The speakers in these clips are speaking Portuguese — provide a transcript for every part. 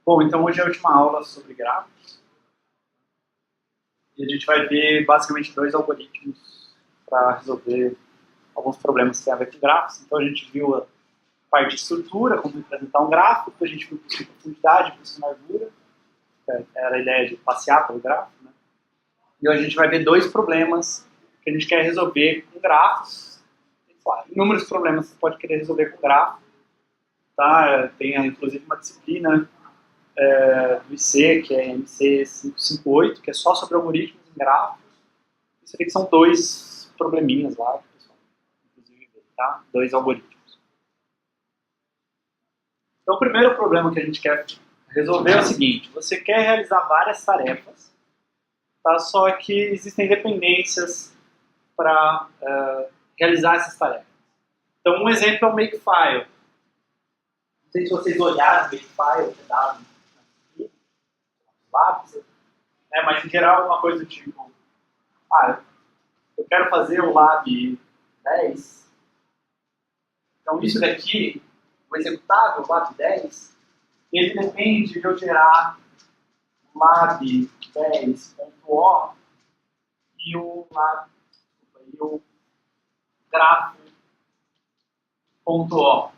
Bom, então hoje é a última aula sobre grafos. E a gente vai ver basicamente dois algoritmos para resolver alguns problemas que têm a ver com grafos. Então a gente viu a parte de estrutura, como representar um gráfico, depois a gente viu a profundidade, a largura, era a ideia de passear pelo grafo, né? E hoje a gente vai ver dois problemas que a gente quer resolver com grafos. Inúmeros problemas que você pode querer resolver com grafo. Tá? Tem inclusive uma disciplina do IC, que é MC 558, que é só sobre algoritmos em grafos. Isso aqui são dois probleminhas lá, que o pessoal inclusive vê, tá? Dois algoritmos. Então o primeiro problema que a gente quer resolver é o seguinte: você quer realizar várias tarefas, tá? Só que existem dependências para realizar essas tarefas. Então um exemplo é o Makefile. Não sei se vocês olharam o Makefile, que é dado lápis, né? Mas em geral é uma coisa tipo, eu quero fazer o lab 10, então isso daqui, o executável, o lab 10, ele depende de eu gerar o lab 10.o e o grafo.o.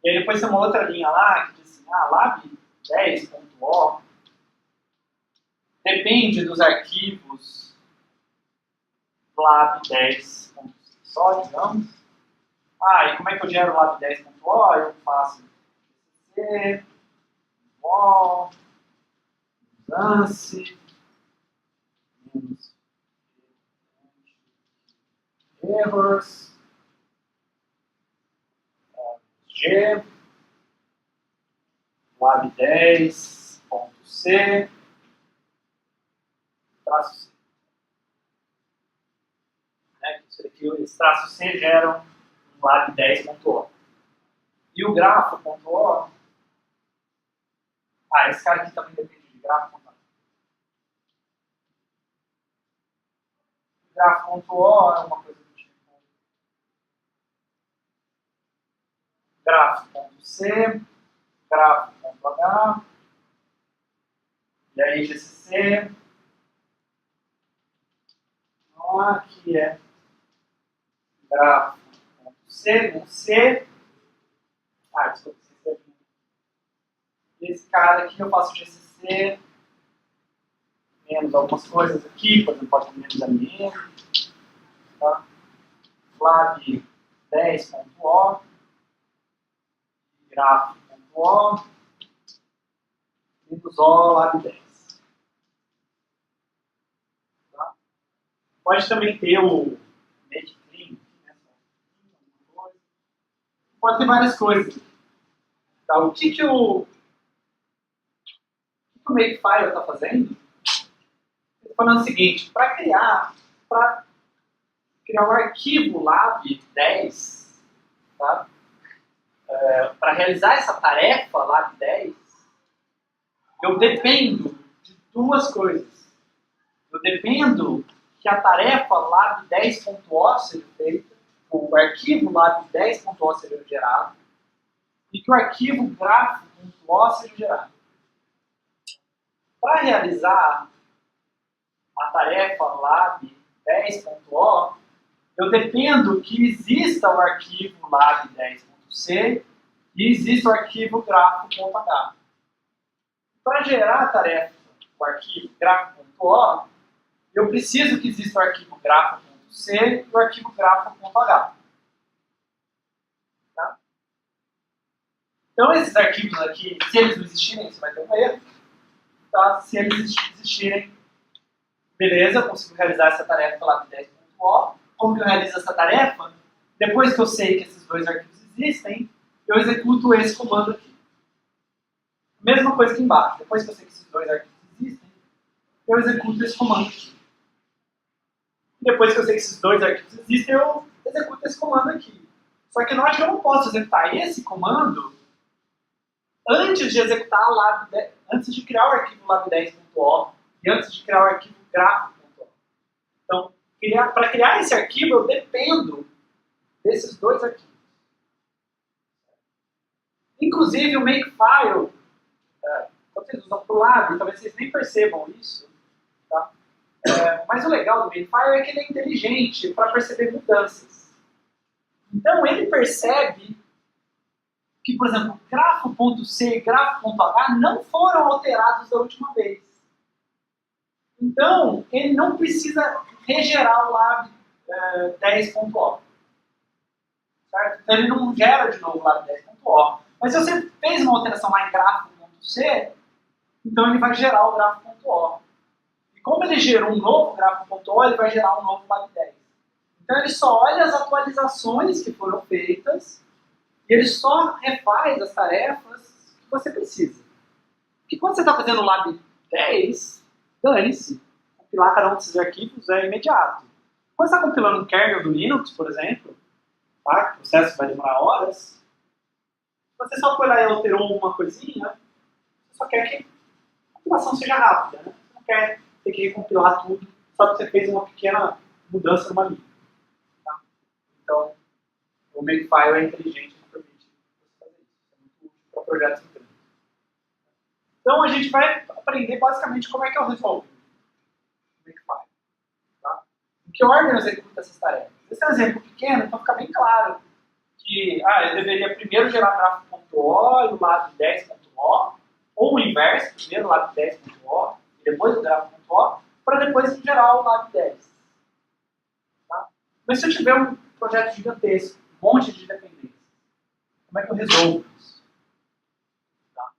E aí depois tem uma outra linha lá que diz assim, lab 10.o depende dos arquivos lab 10 só, digamos. E como é que eu gero o lab 10.o? Eu faço C, o, lance, menos errors, G, lab 10.c, traço C. Isso aqui, esse traço C gera um lab 10.o. E o grafo.o, esse cara aqui também depende de grafo.o. O grafo.o é uma coisa do tipo grafo.c, grafo.h, e aí GCC, aqui é grafo.c, com C, desculpa, esse cara aqui eu faço GCC, menos algumas coisas aqui, por exemplo, pode ter menos MM, tá? Lab 10.o, grafo.o, menos O, lab 10. Tá? Pode também ter o make clean, né? Pode ter várias coisas. Tá? O que o Makefile está fazendo? Ele está falando o seguinte: para criar um arquivo lab 10, tá? Para realizar essa tarefa lab 10, eu dependo de duas coisas. Eu dependo que a tarefa lab 10.o seja feita, o arquivo lab 10.o seja gerado, e que o arquivo grafo.o seja gerado. Para realizar a tarefa lab 10.o, eu dependo que exista o arquivo lab 10.c e exista o arquivo grafo.h. Para gerar a tarefa, o arquivo grafo.o, eu preciso que exista o arquivo grafo.c e o arquivo grafo.h. Tá? Então esses arquivos aqui, se eles não existirem, você vai ter um erro. Tá? Se eles existirem, beleza, eu consigo realizar essa tarefa lá de 10.o. Como que eu realizo essa tarefa? Depois que eu sei que esses dois arquivos existem, eu executo esse comando aqui. Mesma coisa aqui embaixo. Depois que eu sei que esses dois arquivos existem, eu executo esse comando aqui. Depois que eu sei que esses dois arquivos existem, eu executo esse comando aqui. Só que eu não posso executar esse comando antes de executar antes de criar o arquivo lab10.o e antes de criar o arquivo grafo.o. Então, para criar esse arquivo, eu dependo desses dois arquivos. Inclusive o Makefile, quando vocês usam para o lab, talvez vocês nem percebam isso, tá? Mas o legal do Makefile é que ele é inteligente para perceber mudanças. Então ele percebe que, por exemplo, grafo.c e grafo.h não foram alterados da última vez. Então, ele não precisa regerar o lab 10.o. Certo? Então, ele não gera de novo o lab 10.o. Mas se você fez uma alteração lá em grafo.c, então ele vai gerar o grafo.o. E como ele gerou um novo grafo.o, ele vai gerar um novo lab 10. Então, ele só olha as atualizações que foram feitas e ele só refaz as tarefas que você precisa. Porque quando você está fazendo o lab 10, dane-se. Compilar cada um desses arquivos é imediato. Quando você está compilando um kernel do Linux, por exemplo, tá? O processo vai demorar horas, você só foi lá e alterou uma coisinha, você só quer que a compilação seja rápida, né? Você não quer ter que recompilar tudo só porque você fez uma pequena mudança numa linha. Tá? Então, o Makefile é inteligente e permite você fazer isso. É muito útil para projetos grandes. Então, a gente vai aprender basicamente como é que eu resolvo o Makefile. Tá? Em que ordem eu executo essas tarefas? Esse é um exemplo pequeno, então fica bem claro que eu deveria primeiro gerar grafo.o e o lab 10.o, ou o inverso, primeiro o lab 10.o e depois o grafo.o, para depois gerar o lab 10. Tá? Mas se eu tiver um projeto gigantesco, um monte de dependências, como é que eu resolvo isso? Tá?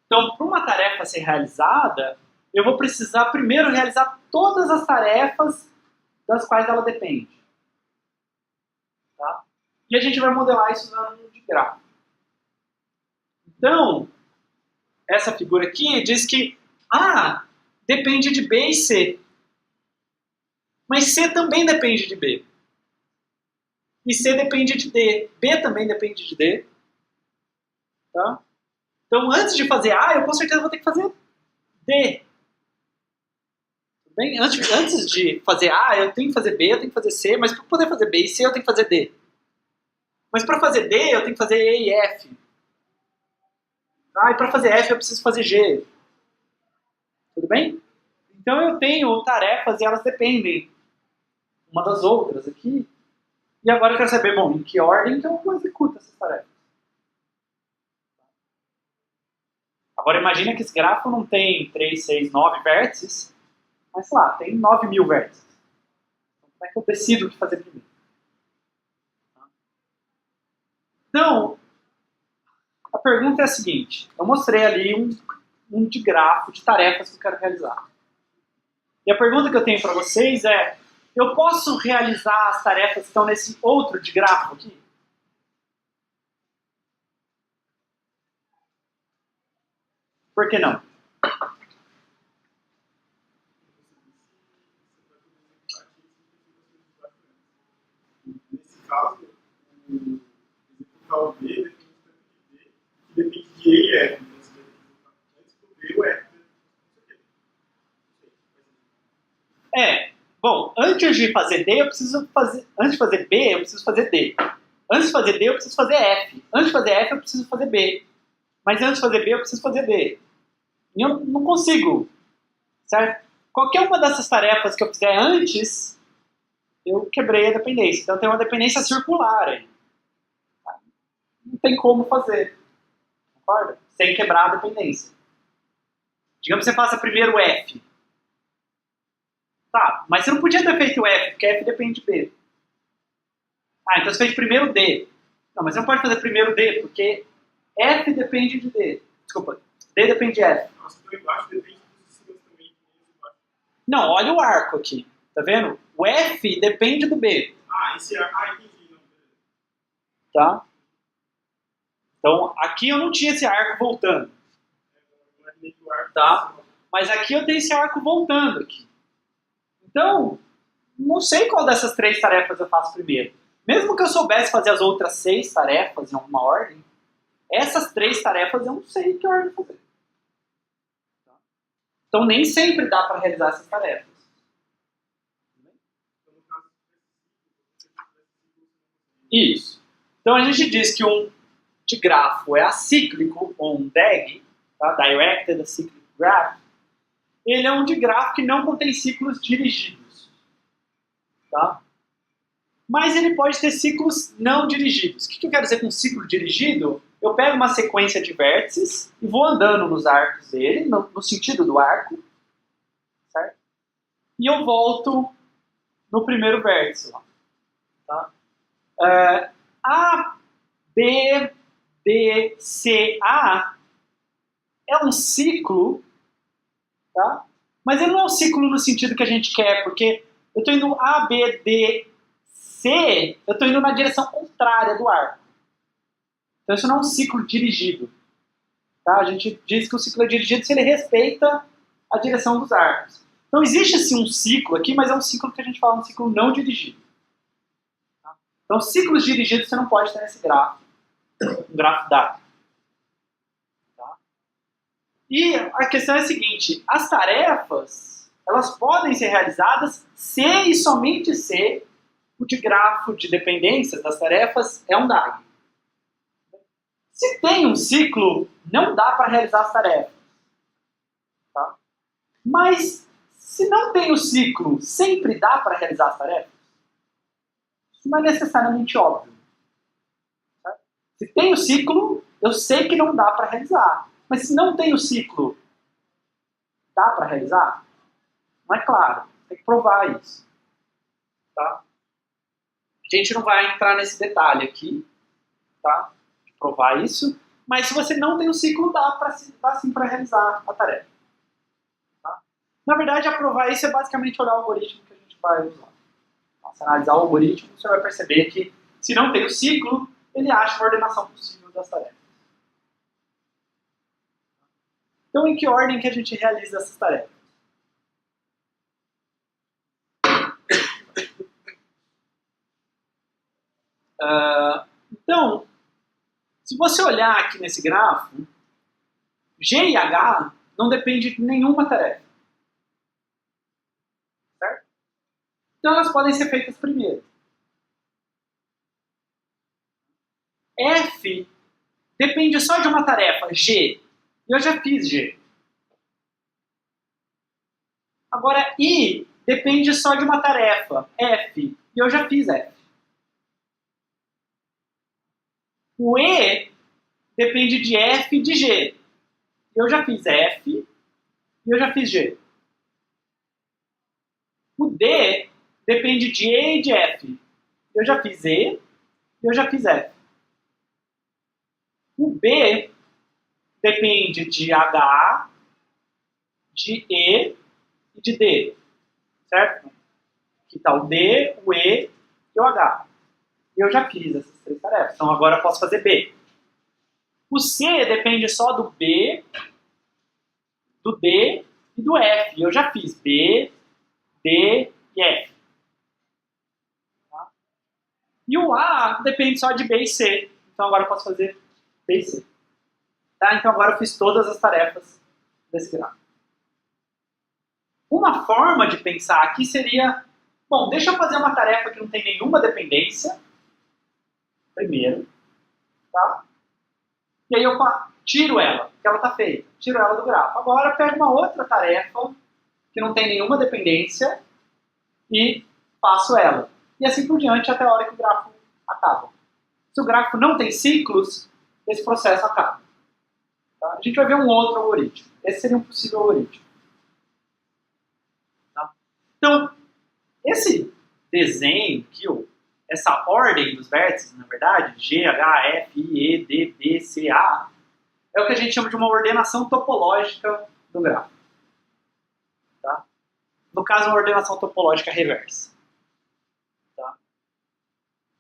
Então, para uma tarefa ser realizada, eu vou precisar primeiro realizar todas as tarefas das quais ela depende. Tá? E a gente vai modelar isso usando um grafo. Então, essa figura aqui diz que depende de B e C. Mas C também depende de B. E C depende de D. B também depende de D. Tá? Então, antes de fazer A, eu com certeza vou ter que fazer D. Tudo bem? Antes de fazer A, eu tenho que fazer B, eu tenho que fazer C, mas para poder fazer B e C, eu tenho que fazer D. Mas para fazer D, eu tenho que fazer E e F. E para fazer F, eu preciso fazer G. Tudo bem? Então, eu tenho tarefas e elas dependem uma das outras aqui. E agora eu quero saber, bom, em que ordem que eu executo essas tarefas. Agora imagina que esse grafo não tem 3, 6, 9 vértices, mas sei lá, tem 9.000 vértices. Então, como é que eu decido o que fazer primeiro? Então, a pergunta é a seguinte. Eu mostrei ali um de grafo de tarefas que eu quero realizar. E a pergunta que eu tenho para vocês é, eu posso realizar as tarefas que estão nesse outro de grafo aqui? Por que não? Nesse caso, o executar o B depende de E e F. Então, você vai antes do B, o F. Bom, antes de fazer D, antes de fazer B, eu preciso fazer D. Antes de fazer D, eu preciso fazer F. Antes de fazer F, eu preciso fazer B. Mas antes de fazer B, eu preciso fazer D. E eu não consigo, certo? Qualquer uma dessas tarefas que eu fizer antes, eu quebrei a dependência. Então tem uma dependência circular aí. Não tem como fazer, concorda? Sem quebrar a dependência. Digamos que você faça primeiro F. Tá, mas você não podia ter feito F, porque F depende de B. Então você fez primeiro D. Não, mas você não pode fazer primeiro D, porque F depende de D. Desculpa, D depende de F. Nossa, então embaixo depende dos sistemas também. Não, olha o arco aqui. Tá vendo? O F depende do B. Esse é... entendi. Não. Tá? Então, aqui eu não tinha esse arco voltando. Tá? Mas aqui eu tenho esse arco voltando aqui. Então, não sei qual dessas 3 tarefas eu faço primeiro. Mesmo que eu soubesse fazer as outras 6 tarefas em alguma ordem, essas 3 tarefas eu não sei que ordem fazer. Então, nem sempre dá para realizar essas tarefas. Isso. Então, a gente diz que um de grafo é acíclico, ou um DAG, tá? Directed Acyclic Graph, ele é um de grafo que não contém ciclos dirigidos. Tá? Mas ele pode ter ciclos não dirigidos. O que eu quero dizer com ciclo dirigido? Eu pego uma sequência de vértices e vou andando nos arcos dele, no sentido do arco, certo? E eu volto no primeiro vértice. Lá, tá? A, B, D, C, A é um ciclo, tá? Mas ele não é um ciclo no sentido que a gente quer, porque eu estou indo A, B, D, C, eu estou indo na direção contrária do arco. Então isso não é um ciclo dirigido. Tá? A gente diz que o ciclo é dirigido se ele respeita a direção dos arcos. Então existe sim um ciclo aqui, mas é um ciclo que a gente fala um ciclo não dirigido. Tá? Então ciclos dirigidos você não pode ter nesse gráfico. Um gráfico dado. Tá? E a questão é a seguinte, as tarefas, elas podem ser realizadas se e somente se o de grafo de dependências das tarefas é um DAG. Se tem um ciclo, não dá para realizar as tarefas. Tá? Mas, se não tem o ciclo, sempre dá para realizar as tarefas? Isso não é necessariamente óbvio. Tá? Se tem o ciclo, eu sei que não dá para realizar. Mas se não tem o ciclo, dá para realizar? Não é claro. Tem que provar isso. Tá? A gente não vai entrar nesse detalhe aqui. Tá? Provar isso, mas se você não tem um ciclo, dá sim para realizar a tarefa. Tá? Na verdade, aprovar isso é basicamente olhar o algoritmo que a gente vai usar. Se analisar o algoritmo, você vai perceber que se não tem o ciclo, ele acha uma ordenação possível das tarefas. Então, em que ordem que a gente realiza essas tarefas? Então, se você olhar aqui nesse grafo, G e H não dependem de nenhuma tarefa. Certo? Então elas podem ser feitas primeiro. F depende só de uma tarefa, G. E eu já fiz G. Agora, I depende só de uma tarefa, F. E eu já fiz F. O E depende de F e de G. Eu já fiz F e eu já fiz G. O D depende de E e de F. Eu já fiz E e eu já fiz F. O B depende de H, de E e de D. Certo? Aqui está o D, o E e o H. E eu já fiz essas três tarefas. Então agora eu posso fazer B. O C depende só do B, do D e do F. Eu já fiz B, D e F. Tá? E o A depende só de B e C. Então agora eu posso fazer B e C. Tá? Então agora eu fiz todas as tarefas desse gráfico. Uma forma de pensar aqui seria, bom, deixa eu fazer uma tarefa que não tem nenhuma dependência, primeiro, tá? E aí eu tiro ela, porque ela está feita, tiro ela do grafo. Agora eu pego uma outra tarefa que não tem nenhuma dependência e faço ela. E assim por diante até a hora que o grafo acaba. Se o gráfico não tem ciclos, esse processo acaba. Tá? A gente vai ver um outro algoritmo. Esse seria um possível algoritmo. Tá? Então, esse desenho aqui, essa ordem dos vértices, na verdade, G, H, F, I, E, D, B, C, A, é o que a gente chama de uma ordenação topológica do gráfico. Tá? No caso, uma ordenação topológica reversa. Tá?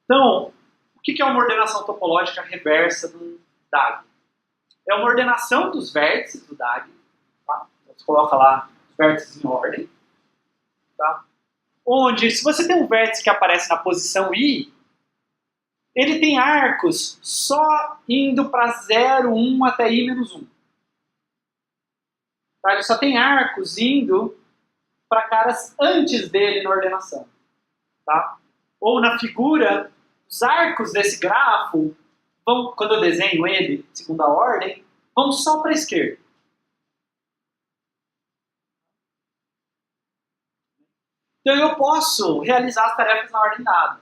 Então, o que é uma ordenação topológica reversa do DAG? É uma ordenação dos vértices do DAG. Tá? Você coloca lá os vértices em ordem. Tá? Onde, se você tem um vértice que aparece na posição I, ele tem arcos só indo para 0, 1 até I-1. Tá? Ele só tem arcos indo para caras antes dele na ordenação. Tá? Ou na figura, os arcos desse grafo quando eu desenho ele, segundo a ordem, vamos só para a esquerda. Então eu posso realizar as tarefas na ordem dada.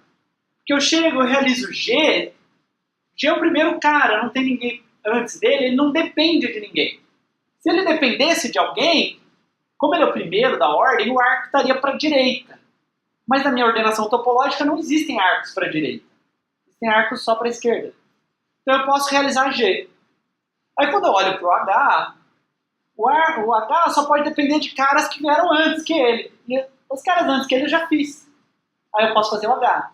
Porque eu chego, eu realizo G, G é o primeiro cara, não tem ninguém antes dele, ele não depende de ninguém. Se ele dependesse de alguém, como ele é o primeiro da ordem, o arco estaria para a direita. Mas na minha ordenação topológica não existem arcos para a direita. Existem arcos só para a esquerda. Então eu posso realizar G. Aí quando eu olho para o H só pode depender de caras que vieram antes que ele. E os caras antes que ele eu já fiz. Aí eu posso fazer o H.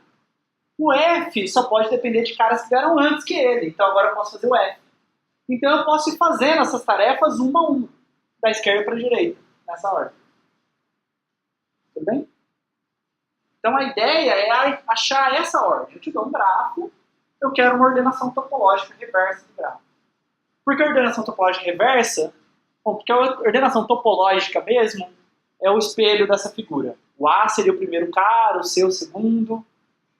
O F só pode depender de caras que vieram antes que ele. Então agora eu posso fazer o F. Então eu posso ir fazendo essas tarefas uma a uma. Da esquerda para a direita. Nessa ordem. Tudo bem? Então a ideia é achar essa ordem. Eu te dou um grafo, eu quero uma ordenação topológica reversa do grafo. Por que a ordenação topológica reversa? Bom, porque a ordenação topológica mesmo é o espelho dessa figura. O A seria o primeiro cara, o C o segundo,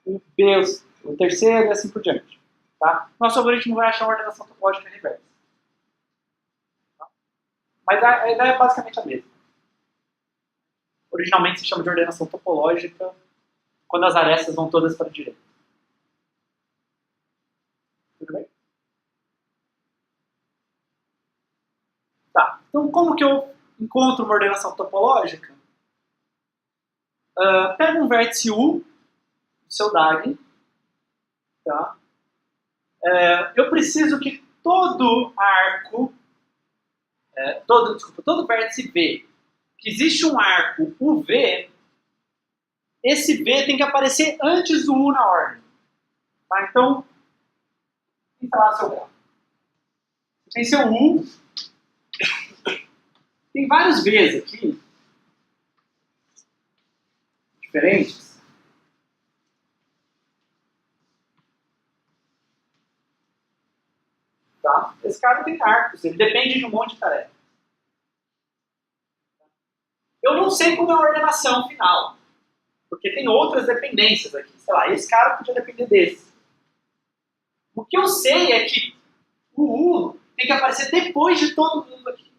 o B o terceiro e assim por diante. Tá? Nosso algoritmo vai achar uma ordenação topológica reversa. Tá? Mas a ideia é basicamente a mesma. Originalmente se chama de ordenação topológica quando as arestas vão todas para a direita. Tudo bem? Tá, então como que eu encontro uma ordenação topológica? Pega um vértice U do seu DAG. Tá? Eu preciso que todo arco, todo vértice V, que existe um arco UV, esse V tem que aparecer antes do U na ordem. Tá? Então, pensa lá no seu grafo. Tem seu U. Tem vários Vs aqui. Diferentes. Tá? Esse cara tem arcos. Ele depende de um monte de tarefas. Eu não sei como é a ordenação final. Porque tem outras dependências aqui. Sei lá, esse cara podia depender desse. O que eu sei é que o U tem que aparecer depois de todo mundo aqui.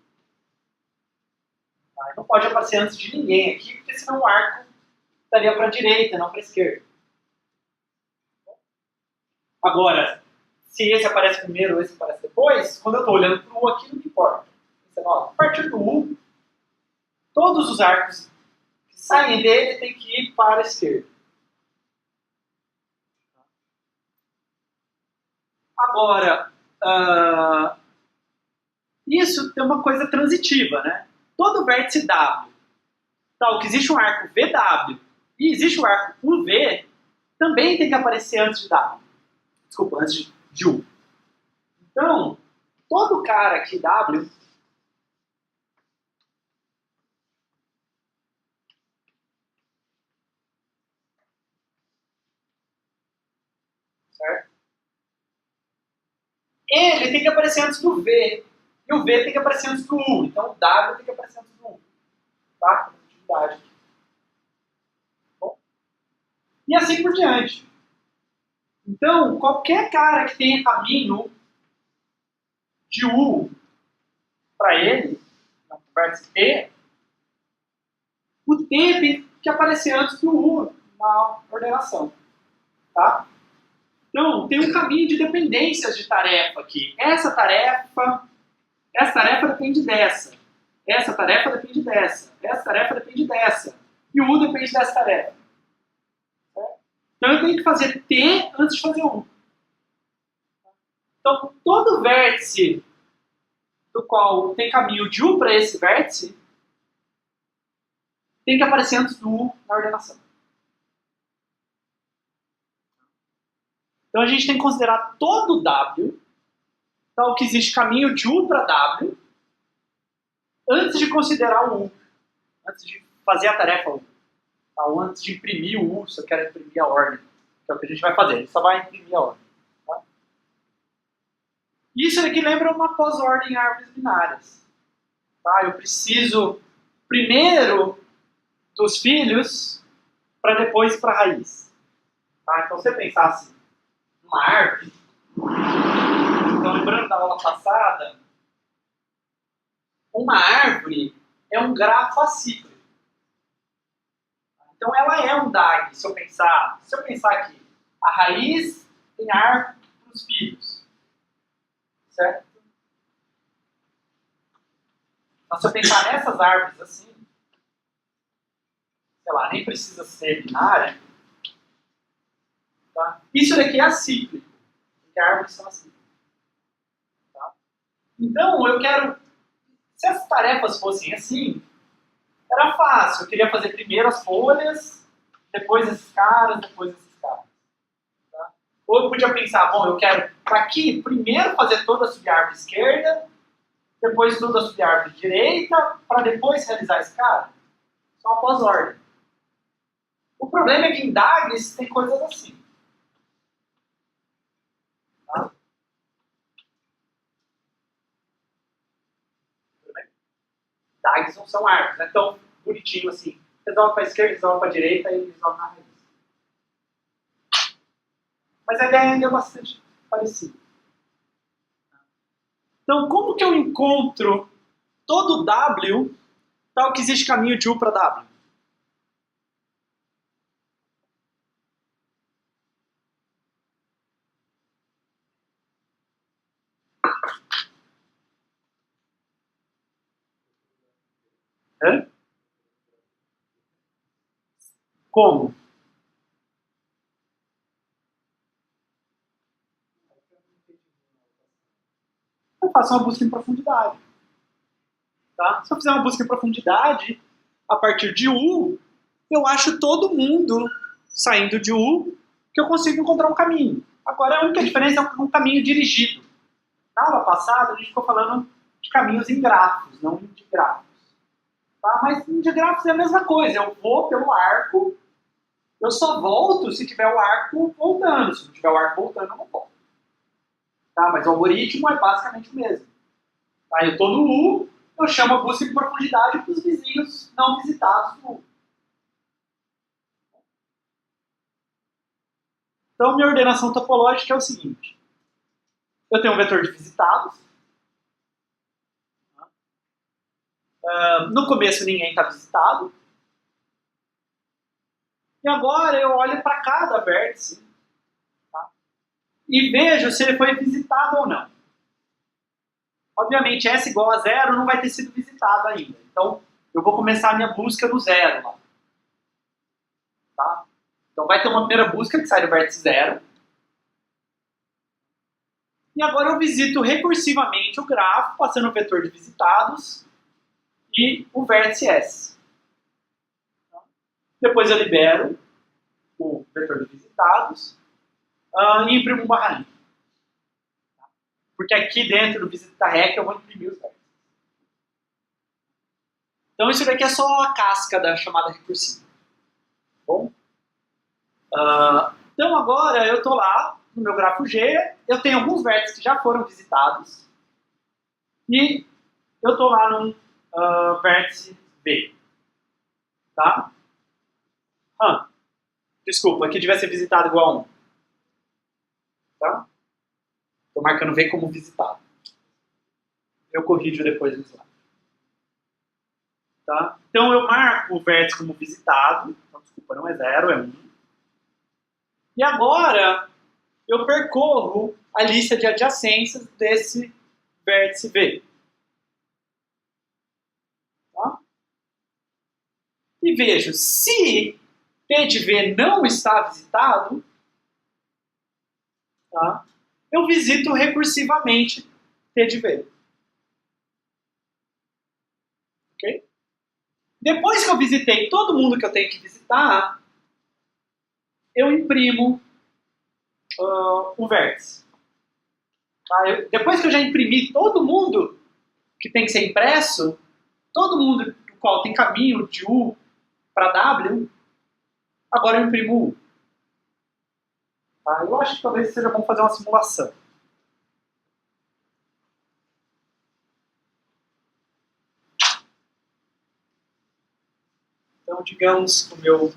Tá? Não pode aparecer antes de ninguém aqui, porque senão o arco estaria para a direita, não para a esquerda. Agora, se esse aparece primeiro ou esse aparece depois, quando eu estou olhando para o U aqui, não me importa. A partir do U, todos os arcos que saem dele têm que ir para a esquerda. Agora, isso tem uma coisa transitiva, né? Todo vértice W, tal que existe um arco VW e existe um arco UV, também tem que aparecer antes de W. Desculpa, antes de U. Então, todo cara aqui W certo? Ele tem que aparecer antes do V. E o V tem que aparecer antes do U. Então o W tem que aparecer antes do U. Tá? Atividade. Bom. E assim por diante. Então, qualquer cara que tenha caminho de U para ele, no vértice T, o T tem que aparecer antes do U na ordenação. Tá? Então, tem um caminho de dependências de tarefa aqui. Essa tarefa depende dessa. Essa tarefa depende dessa. Essa tarefa depende dessa. E o U depende dessa tarefa. Certo? Então, eu tenho que fazer T antes de fazer U. Então, todo vértice do qual tem caminho de U para esse vértice tem que aparecer antes do U na ordenação. Então a gente tem que considerar todo W, tal que existe caminho de U para W, antes de considerar o U, antes de fazer a tarefa U, tá? Ou antes de imprimir o U, se eu quero imprimir a ordem, que é o que a gente vai fazer, a gente só vai imprimir a ordem. Tá? Isso aqui lembra uma pós-ordem em árvores binárias. Tá? Eu preciso primeiro dos filhos para depois ir para a raiz. Tá? Então se você pensar assim, uma árvore, Então, lembrando da aula passada, uma árvore é um grafo acíclico. Então, ela é um DAG, se eu pensar aqui, a raiz tem arco para os filhos, certo? Então, se eu pensar nessas árvores assim, sei lá, nem precisa ser binária, tá? Isso daqui é acíclico, porque árvores são acíclicas. Tá? Então, eu quero, se as tarefas fossem assim, era fácil, eu queria fazer primeiro as folhas, depois esses caras, depois esses caras. Tá? Ou eu podia pensar, bom, eu quero aqui primeiro fazer toda a subárvore esquerda, depois toda a subárvore direita, para depois realizar esse cara. Só após ordem. O problema é que em DAGs tem coisas assim. Tá? DAGs não são árvores, não é tão bonitinho assim. Resolve para a esquerda, resolve para a direita e resolve na raiz. Mas a ideia ainda é bastante parecida. Então, como que eu encontro todo W tal que existe caminho de U para W? Hã? Como? Eu faço uma busca em profundidade. Tá? Se eu fizer uma busca em profundidade, a partir de U, eu acho todo mundo saindo de U que eu consigo encontrar um caminho. Agora, a única diferença é um caminho dirigido. Na aula passada, a gente ficou falando de caminhos em grafos, não de grafos. Tá? Mas de grafos é a mesma coisa. Eu vou pelo arco, eu só volto se tiver o arco voltando. Se não tiver o arco voltando, eu não volto. Tá? Mas o algoritmo é basicamente o mesmo. Tá? Eu estou no U, eu chamo a busca de profundidade para os vizinhos não visitados do U. Então, minha ordenação topológica é o seguinte. Eu tenho um vetor de visitados. No começo, ninguém está visitado. E agora eu olho para cada vértice, tá? E vejo se ele foi visitado ou não. Obviamente, S igual a 0 não vai ter sido visitado ainda. Então, eu vou começar a minha busca do 0 lá. Tá? Então, vai ter uma primeira busca que sai do vértice 0. E agora eu visito recursivamente o grafo, passando o vetor de visitados e o vértice S. Depois eu libero o vetor de visitados e imprimo um barra. Porque aqui dentro do visita.rec eu vou imprimir os vértices. Então isso daqui é só a casca da chamada recursiva. Bom? Então agora eu estou lá no meu grafo G, eu tenho alguns vértices que já foram visitados e eu estou lá no vértice B. Tá? Desculpa, aqui devia ser visitado igual a 1. Tá? Estou marcando V como visitado. Eu corrijo depois no slide. Tá? Então eu marco o vértice como visitado. Então, desculpa, não é 0, é 1. E agora eu percorro a lista de adjacências desse vértice V. Tá? E vejo, se P de V não está visitado, tá? Eu visito recursivamente T de V. Ok? Depois que eu visitei todo mundo que eu tenho que visitar, eu imprimo o vértice. Tá? Depois que eu já imprimi todo mundo que tem que ser impresso, todo mundo do qual tem caminho de U para W, agora eu imprimo U. Tá? Eu acho que talvez seja bom fazer uma simulação. Então, digamos que o meu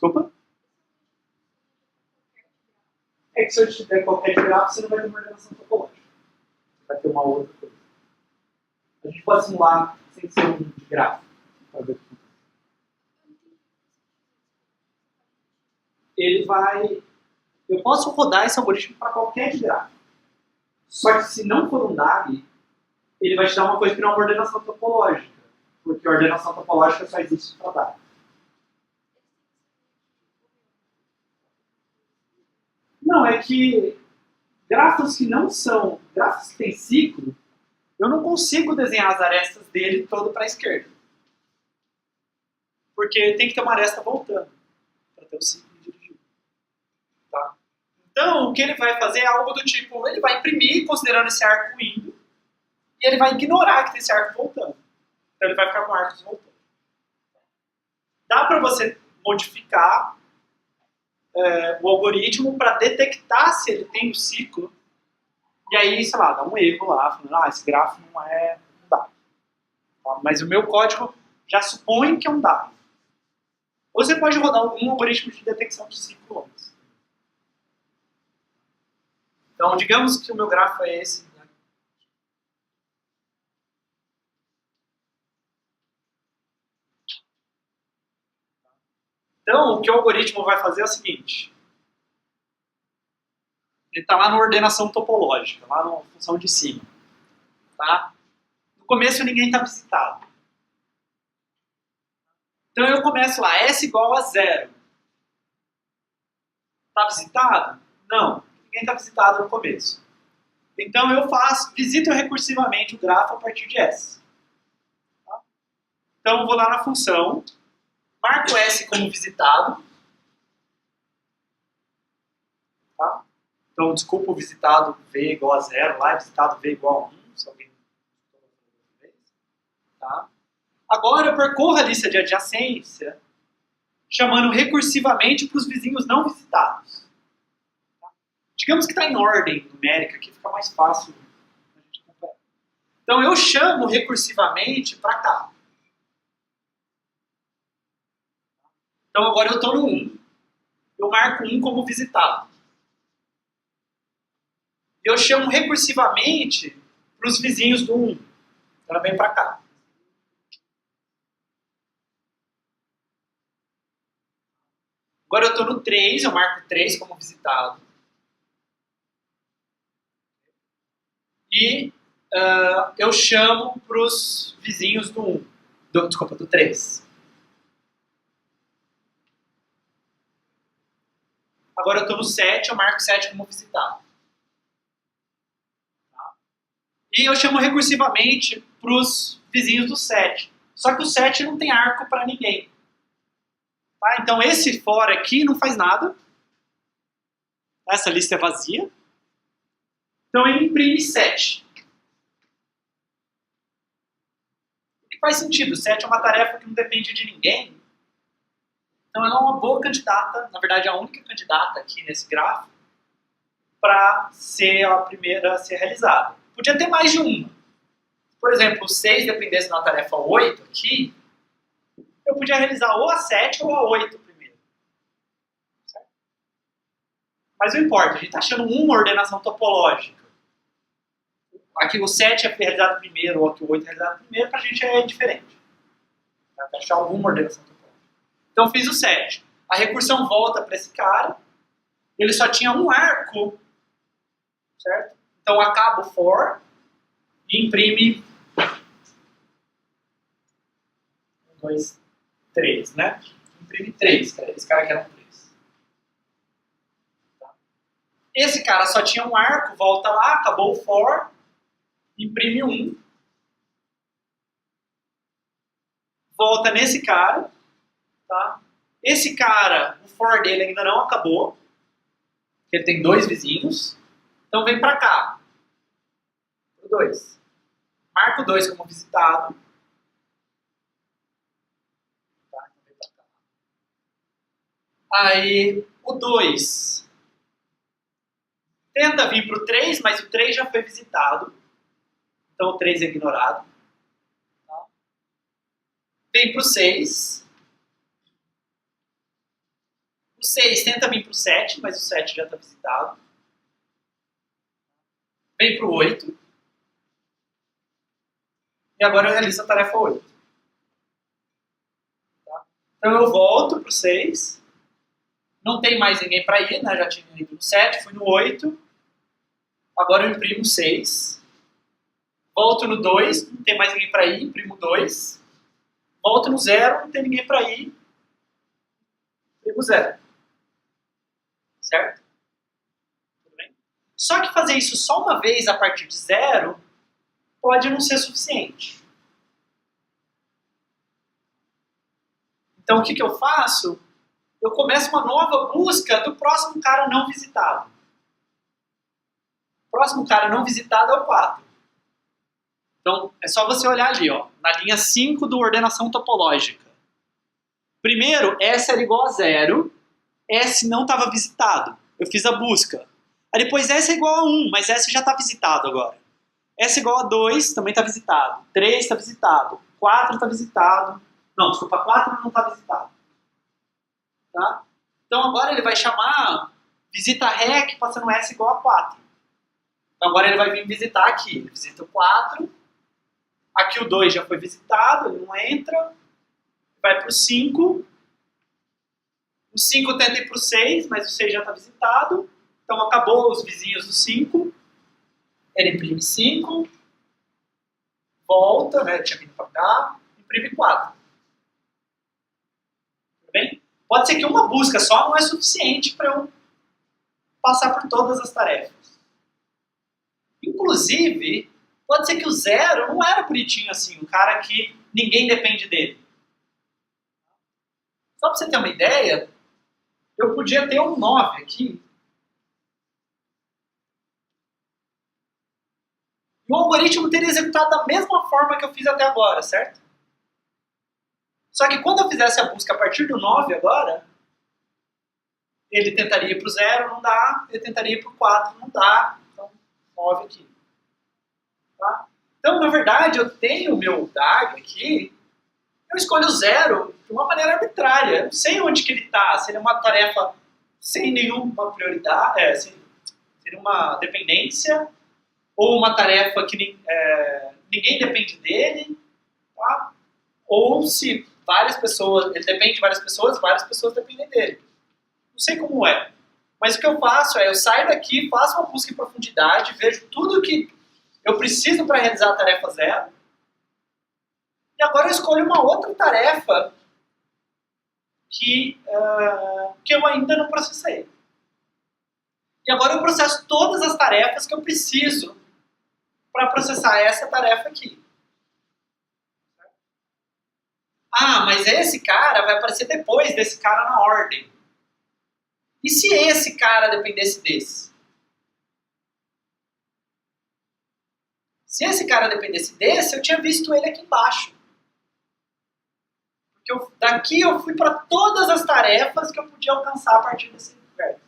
Desculpa? É que se eu tiver qualquer grafo, você não vai ter uma ordenação topológica. Você vai ter uma outra coisa. A gente pode simular sem ser um de grafo. Ele vai... Eu posso rodar esse algoritmo para qualquer de grafo. Só que se não for um DAG, ele vai te dar uma coisa que não é uma ordenação topológica. Porque a ordenação topológica só existe para DAG. Não, é que grafos que não são... Grafos que têm ciclo, eu não consigo desenhar as arestas dele todo para a esquerda. Porque tem que ter uma aresta voltando para ter o ciclo dirigido. Tá? Então, o que ele vai fazer é algo do tipo, ele vai imprimir considerando esse arco indo, e ele vai ignorar que tem esse arco voltando. Então ele vai ficar com arcos voltando. Dá para você modificar o algoritmo para detectar se ele tem o ciclo, e aí, sei lá, dá um erro lá, falando, esse grafo não é um DAG. Tá? Mas o meu código já supõe que é um DAG. Ou você pode rodar algum algoritmo de detecção de ciclo antes. Então, digamos que o meu grafo é esse. Né? Então, o que o algoritmo vai fazer é o seguinte. Ele está lá na ordenação topológica, lá na função de cima. Tá? No começo, ninguém está visitado. Então, eu começo lá, S igual a 0. Está visitado? Não. Ninguém está visitado no começo. Então, eu visito recursivamente o grafo a partir de S. Tá? Então, eu vou lá na função, marco S como visitado. Tá? Então, desculpa o visitado V igual a 0, lá é visitado V igual a 1, se alguém... Tá? Agora eu percorro a lista de adjacência, chamando recursivamente para os vizinhos não visitados. Tá? Digamos que está em ordem numérica, aqui fica mais fácil. Então eu chamo recursivamente para cá. Então agora eu estou no 1. Eu marco 1 como visitado. E eu chamo recursivamente para os vizinhos do 1. Ela vem para cá. Agora eu estou no 3, eu marco 3 como visitado. E eu chamo para os vizinhos do 1. Desculpa, do 3. Agora eu estou no 7, eu marco 7 como visitado. Tá? E eu chamo recursivamente para os vizinhos do 7. Só que o 7 não tem arco para ninguém. Tá? Então esse for aqui não faz nada. Essa lista é vazia. Então ele imprime 7. O que faz sentido? 7 é uma tarefa que não depende de ninguém. Então ela é uma boa candidata, na verdade a única candidata aqui nesse gráfico, para ser a primeira a ser realizada. Podia ter mais de uma. Por exemplo, o 6 dependesse de uma tarefa 8 aqui, eu podia realizar ou a 7 ou a 8 primeiro. Certo? Mas não importa, a gente está achando uma ordenação topológica. Aqui o 7 é realizado primeiro ou aqui o 8 é realizado primeiro, para a gente é diferente. Para achar alguma ordenação topológica. Então fiz o 7. A recursão volta para esse cara. Ele só tinha um arco. Certo? Então acaba o for e imprime 1, 2, 3, né? Imprime 3. Esse cara aqui era um 3. Tá? Esse cara só tinha um arco, volta lá, acabou o for, imprime 1. Volta nesse cara. Tá? Esse cara, o for dele ainda não acabou. Ele tem 2 vizinhos. Então vem para cá. O 2. Marco 2 como visitado. Tá? Vem pra cá. Aí o 2 tenta vir para o 3, mas o 3 já foi visitado. Então o 3 é ignorado. Tá? Vem para o 6. 6 tenta vir para o 7, mas o 7 já está visitado. Vem para o 8. E agora eu realizo a tarefa 8. Tá? Então eu volto para o 6. Não tem mais ninguém para ir, né? Já tinha ido no 7, fui no 8. Agora eu imprimo 6. Volto no 2, não tem mais ninguém para ir, imprimo 2. Volto no 0, não tem ninguém para ir, imprimo 0. Certo? Tudo bem? Só que fazer isso só uma vez a partir de 0 pode não ser suficiente. Então o que eu faço? Eu começo uma nova busca do próximo cara não visitado. O próximo cara não visitado é o 4. Então, é só você olhar ali, ó, na linha 5 do ordenação topológica. Primeiro, S era igual a 0, S não estava visitado. Eu fiz a busca. Aí depois S é igual a 1, mas S já está visitado agora. S igual a 2, também está visitado. 3 está visitado. 4 está visitado. Não, desculpa, 4 não está visitado. Tá? Então agora ele vai chamar visita rec passando S igual a 4. Então agora ele vai vir visitar aqui. Ele visita o 4. Aqui o 2 já foi visitado, ele não entra. Vai para o 5. O 5 tenta ir para o 6, mas o 6 já está visitado. Então acabou os vizinhos do 5. Ele imprime 5. Volta, né? Tinha vindo para cá. Imprime 4. Tudo bem? Pode ser que uma busca só não é suficiente para eu passar por todas as tarefas. Inclusive, pode ser que o 0 não era bonitinho assim, um cara que ninguém depende dele. Só para você ter uma ideia, eu podia ter um 9 aqui. E o algoritmo teria executado da mesma forma que eu fiz até agora, certo? Só que quando eu fizesse a busca a partir do 9 agora, ele tentaria ir para o 0, não dá. Ele tentaria ir para o 4, não dá. Então, 9 aqui. Tá? Então, na verdade, eu tenho o meu dado aqui, eu escolho o 0 de uma maneira arbitrária. Eu não sei onde que ele está. Se ele é uma tarefa sem nenhuma prioridade, sem nenhuma dependência, ou uma tarefa que ninguém depende dele, tá? Ou se várias pessoas, ele depende de várias pessoas dependem dele. Não sei como é. Mas o que eu faço é, eu saio daqui, faço uma busca em profundidade, vejo tudo que eu preciso para realizar a tarefa 0, e agora eu escolho uma outra tarefa que eu ainda não processei. E agora eu processo todas as tarefas que eu preciso para processar essa tarefa aqui. Ah, mas esse cara vai aparecer depois desse cara na ordem. E se esse cara dependesse desse? Se esse cara dependesse desse, eu tinha visto ele aqui embaixo. Porque daqui eu fui para todas as tarefas que eu podia alcançar a partir desse vértice.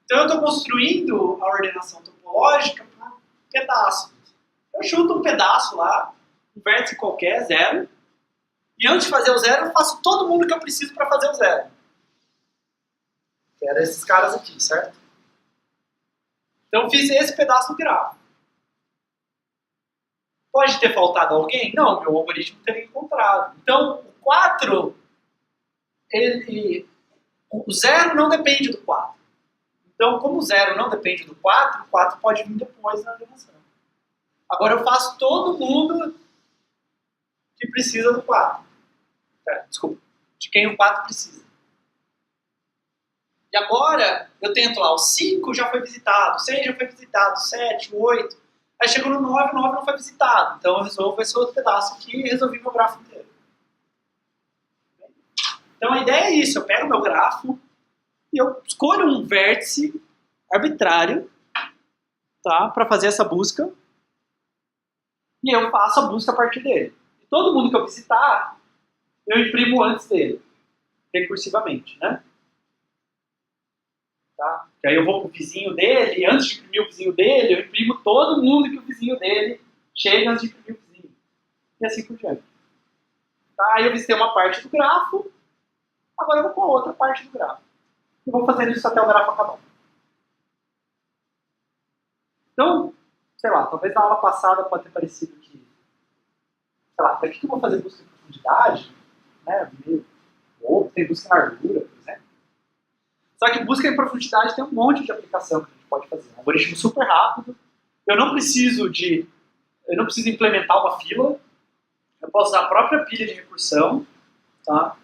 Então eu estou construindo a ordenação topológica por pedaços. Eu chuto um pedaço lá, um vértice qualquer, 0. E antes de fazer o 0, eu faço todo mundo que eu preciso para fazer o 0. Que eram esses caras aqui, certo? Então eu fiz esse pedaço do grafo. Pode ter faltado alguém? Não, meu algoritmo teria encontrado. Então, o 4, o 0 não depende do 4. Então, como o 0 não depende do 4, o 4 pode vir depois na ordenação. Agora eu faço todo mundo que precisa do 4. Desculpa, de quem o 4 precisa. E agora eu tento lá, o 5 já foi visitado, o 6 já foi visitado, o 7, o 8. Aí chegou no 9, o 9 não foi visitado. Então eu resolvo esse outro pedaço aqui e resolvi meu grafo inteiro. Então a ideia é isso, eu pego meu grafo e eu escolho um vértice arbitrário, tá, para fazer essa busca. E eu faço a busca a partir dele. E todo mundo que eu visitar, eu imprimo antes dele, recursivamente, né? Tá? Que aí eu vou pro vizinho dele, e antes de imprimir o vizinho dele, eu imprimo todo mundo que o vizinho dele chega antes de imprimir o vizinho. E assim por diante. Tá? Aí eu visitei uma parte do grafo, Agora eu vou com a outra parte do gráfico. E vou fazendo isso até o gráfico acabar. Então, sei lá, talvez na aula passada pode ter parecido que, sei lá, para que eu vou fazer busca em profundidade? Né? Ou tem busca em largura, por exemplo. Só que busca em profundidade tem um monte de aplicação que a gente pode fazer. Um algoritmo super rápido. Eu não preciso implementar uma fila. Eu posso usar a própria pilha de recursão, tá?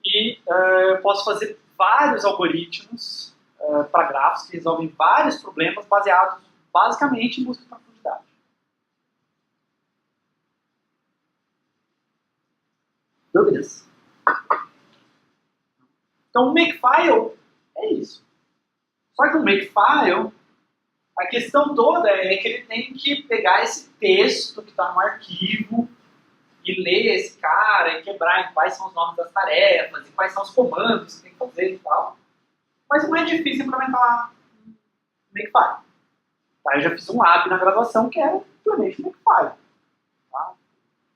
E eu posso fazer vários algoritmos para grafos que resolvem vários problemas baseados basicamente em busca em profundidade. Dúvidas? Então o Makefile é isso. Só que o Makefile, a questão toda é que ele tem que pegar esse texto que está no arquivo e ler esse cara e quebrar em quais são os nomes das tarefas e quais são os comandos que tem que fazer e tal. Mas não é difícil implementar Makefile. Tá? Eu já fiz um lab na graduação que era simplesmente Makefile. Tá?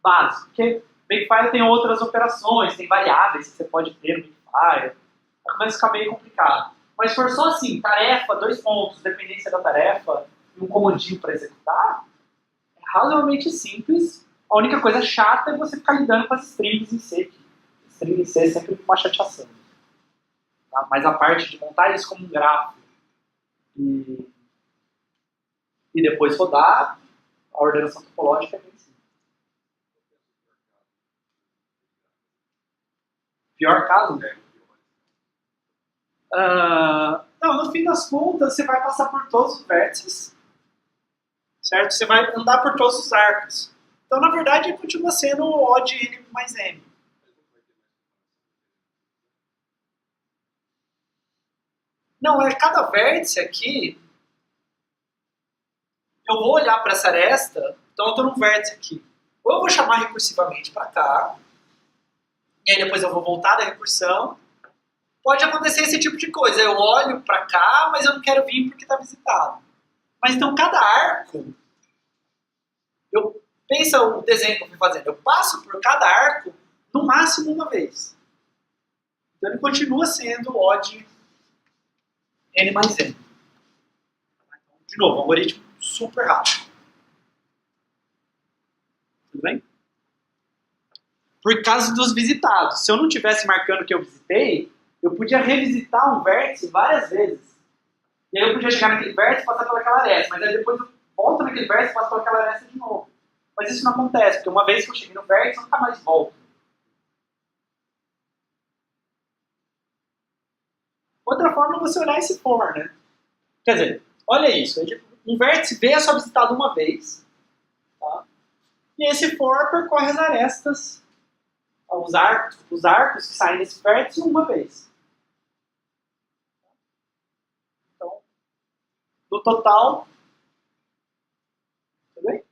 Básico. Porque Makefile tem outras operações, tem variáveis que você pode ter no Makefile. Começa a ficar meio complicado. Mas se for só assim, tarefa, 2 pontos, dependência da tarefa e um comandinho para executar, é razoavelmente simples. A única coisa chata é você ficar lidando com as strings em C. String em C é sempre uma chateação. Tá? Mas a parte de montar isso como um grafo e depois rodar, a ordenação topológica é bem simples. Pior caso, né? Não, no fim das contas, você vai passar por todos os vértices, certo? Você vai andar por todos os arcos. Então, na verdade, continua sendo O de N mais M. Não, cada vértice aqui, eu vou olhar para essa aresta, então eu estou num vértice aqui. Ou eu vou chamar recursivamente para cá, e aí depois eu vou voltar da recursão. Pode acontecer esse tipo de coisa. Eu olho para cá, mas eu não quero vir porque está visitado. Mas então cada arco, pensa o desenho que eu fui fazendo. Eu passo por cada arco no máximo uma vez. Então ele continua sendo O de N mais N. De novo, um algoritmo super rápido. Tudo bem? Por causa dos visitados. Se eu não estivesse marcando que eu visitei, eu podia revisitar um vértice várias vezes. E aí eu podia chegar naquele vértice e passar pelaquela aresta. Mas aí depois eu volto naquele vértice e passo pelaquela aresta de novo. Mas isso não acontece, porque uma vez que eu cheguei no vértice, eu nunca mais volto. Outra forma é você olhar esse for, né? Quer dizer, olha isso. Um vértice V é só visitado uma vez. Tá? E esse for percorre as arestas, os arcos que saem desse vértice uma vez. Então, no total, tudo bem?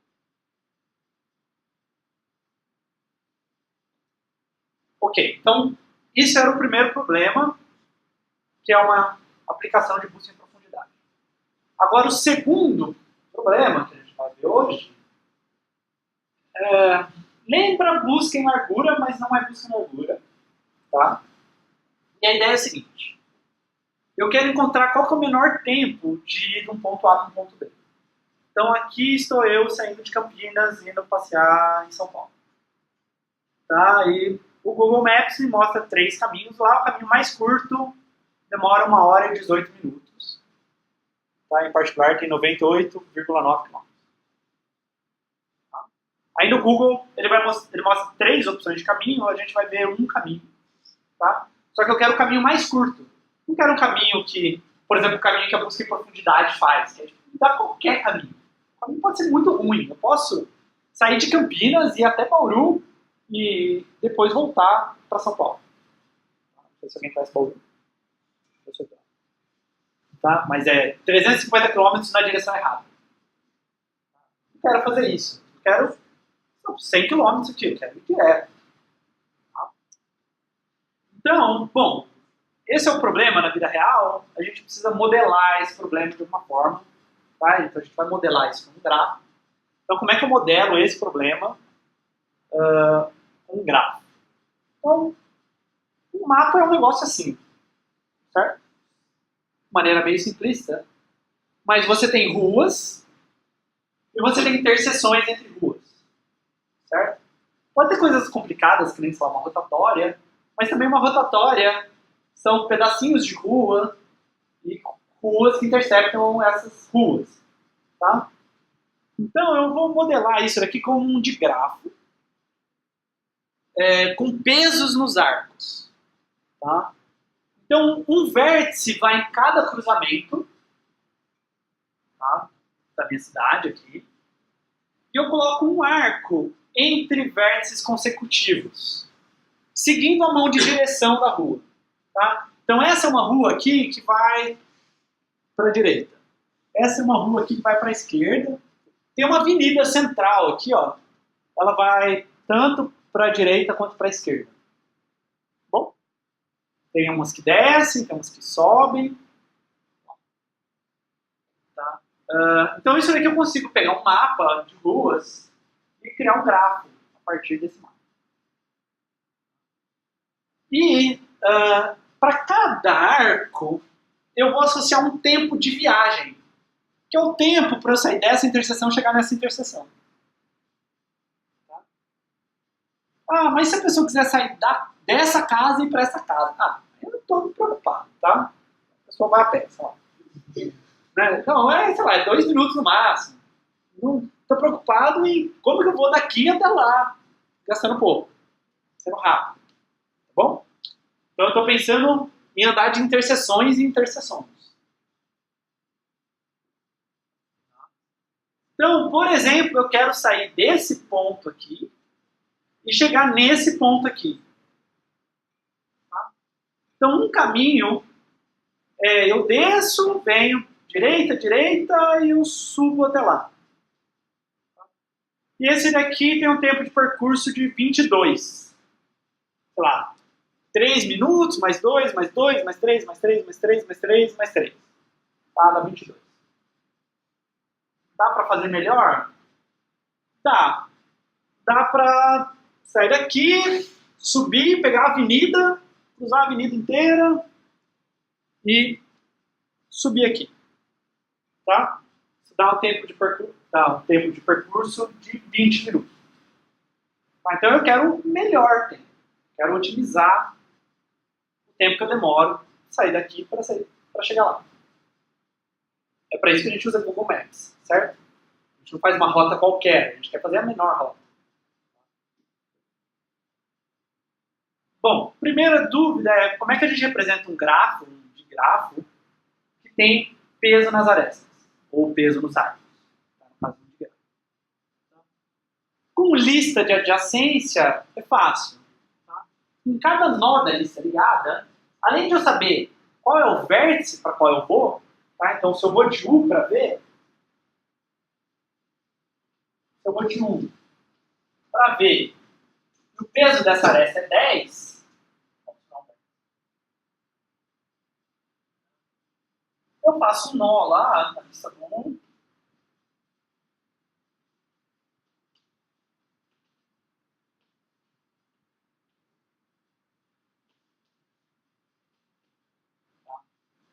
Ok, então, isso era o primeiro problema, que é uma aplicação de busca em profundidade. Agora, o segundo problema que a gente vai ver hoje lembra busca em largura, mas não é busca em largura. Tá? E a ideia é a seguinte. Eu quero encontrar qual que é o menor tempo de ir de um ponto A para um ponto B. Então aqui estou eu saindo de Campinas e indo passear em São Paulo. Tá? E o Google Maps me mostra 3 caminhos lá. O caminho mais curto demora 1 hora e 18 minutos. Tá? Em particular tem 98,9 km. Tá? Aí no Google ele mostra 3 opções de caminho, a gente vai ver um caminho. Tá? Só que eu quero o caminho mais curto. Não quero um caminho que, por exemplo, o caminho que a busca em profundidade faz, que é dar qualquer caminho. O caminho pode ser muito ruim. Eu posso sair de Campinas e ir até Bauru e depois voltar para São Paulo. Não sei se alguém conhece Bauru. Tá? Mas é 350 km na direção errada. Não quero fazer isso. Eu quero 100 km aqui. Eu quero ir direto. Tá? Então, bom, esse é o problema na vida real. A gente precisa modelar esse problema de alguma forma. Tá? Então a gente vai modelar isso com um gráfico. Então como é que eu modelo esse problema com um gráfico? Então, um mapa negócio assim, certo? De maneira meio simplista. Mas você tem ruas e você tem interseções entre ruas, certo? Pode ter coisas complicadas, que nem, sei lá, uma rotatória, mas também uma rotatória são pedacinhos de rua e ruas que interceptam essas ruas, tá? Então eu vou modelar isso aqui como um digrafo, com pesos nos arcos, tá? Então um vértice vai em cada cruzamento, tá, da minha cidade aqui, e eu coloco um arco entre vértices consecutivos, seguindo a mão de direção da rua, tá? Então essa é uma rua aqui que vai para a direita. Essa é uma rua aqui que vai para a esquerda. Tem uma avenida central aqui, ó. Ela vai tanto para a direita quanto para a esquerda. Bom, tem umas que descem, tem umas que sobem. Tá? Então isso daqui eu consigo pegar um mapa de ruas e criar um grafo a partir desse mapa. E para cada arco eu vou associar um tempo de viagem, que é o tempo para eu sair dessa interseção e chegar nessa interseção. Tá? Ah, mas se a pessoa quiser sair dessa casa e ir para essa casa? Ah, eu não estou preocupado, tá? A pessoa vai a pé, sei lá. Né? Não, sei lá, 2 minutos no máximo. Não estou preocupado em como que eu vou daqui até lá, gastando pouco, sendo rápido. Tá bom? Então eu estou pensando em andar de interseções e interseções. Então, por exemplo, eu quero sair desse ponto aqui e chegar nesse ponto aqui. Tá? Então, um caminho, eu desço, venho direita, direita e eu subo até lá. E esse daqui tem um tempo de percurso de 22. Sei lá, 3 minutos, mais 2, mais 2, mais 3, mais 3, mais 3, mais 3, mais 3. Tá, dá 22. Dá para fazer melhor? Dá. Dá para sair daqui, subir, pegar a avenida, cruzar a avenida inteira e subir aqui. Tá? Isso dá um tempo de percurso de 20 minutos. Tá? Então eu quero melhor tempo. Quero otimizar o tempo que eu demoro de sair daqui para chegar lá. É para isso que a gente usa Google Maps, certo? A gente não faz uma rota qualquer, a gente quer fazer a menor rota. Bom, primeira dúvida é como é que a gente representa um digrafo que tem peso nas arestas, ou peso nos arcos. Tá? No caso do digrafo. Com lista de adjacência é fácil. Tá? Em cada nó da lista ligada, além de eu saber qual é o vértice para qual eu vou, tá? Então se eu vou de U para V, eu vou de U para V, o peso dessa aresta é 10, eu faço um nó lá na lista do 1.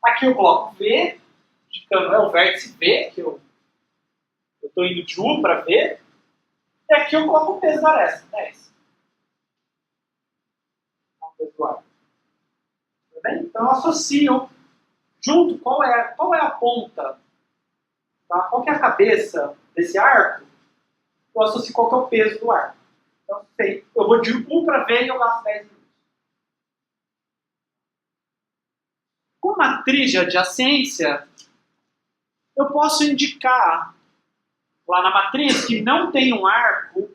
Aqui eu coloco V, indicando o vértice V, que eu estou indo de U para V, e aqui eu coloco o peso da aresta, 10. O peso do arco. Tá bem? Então eu associo junto qual é a ponta, tá? Qual que é a cabeça desse arco, eu associo qual que é o peso do arco. Então eu vou de U para V e eu gasto 10 minutos. Com matriz de adjacência, eu posso indicar lá na matriz que não tem um arco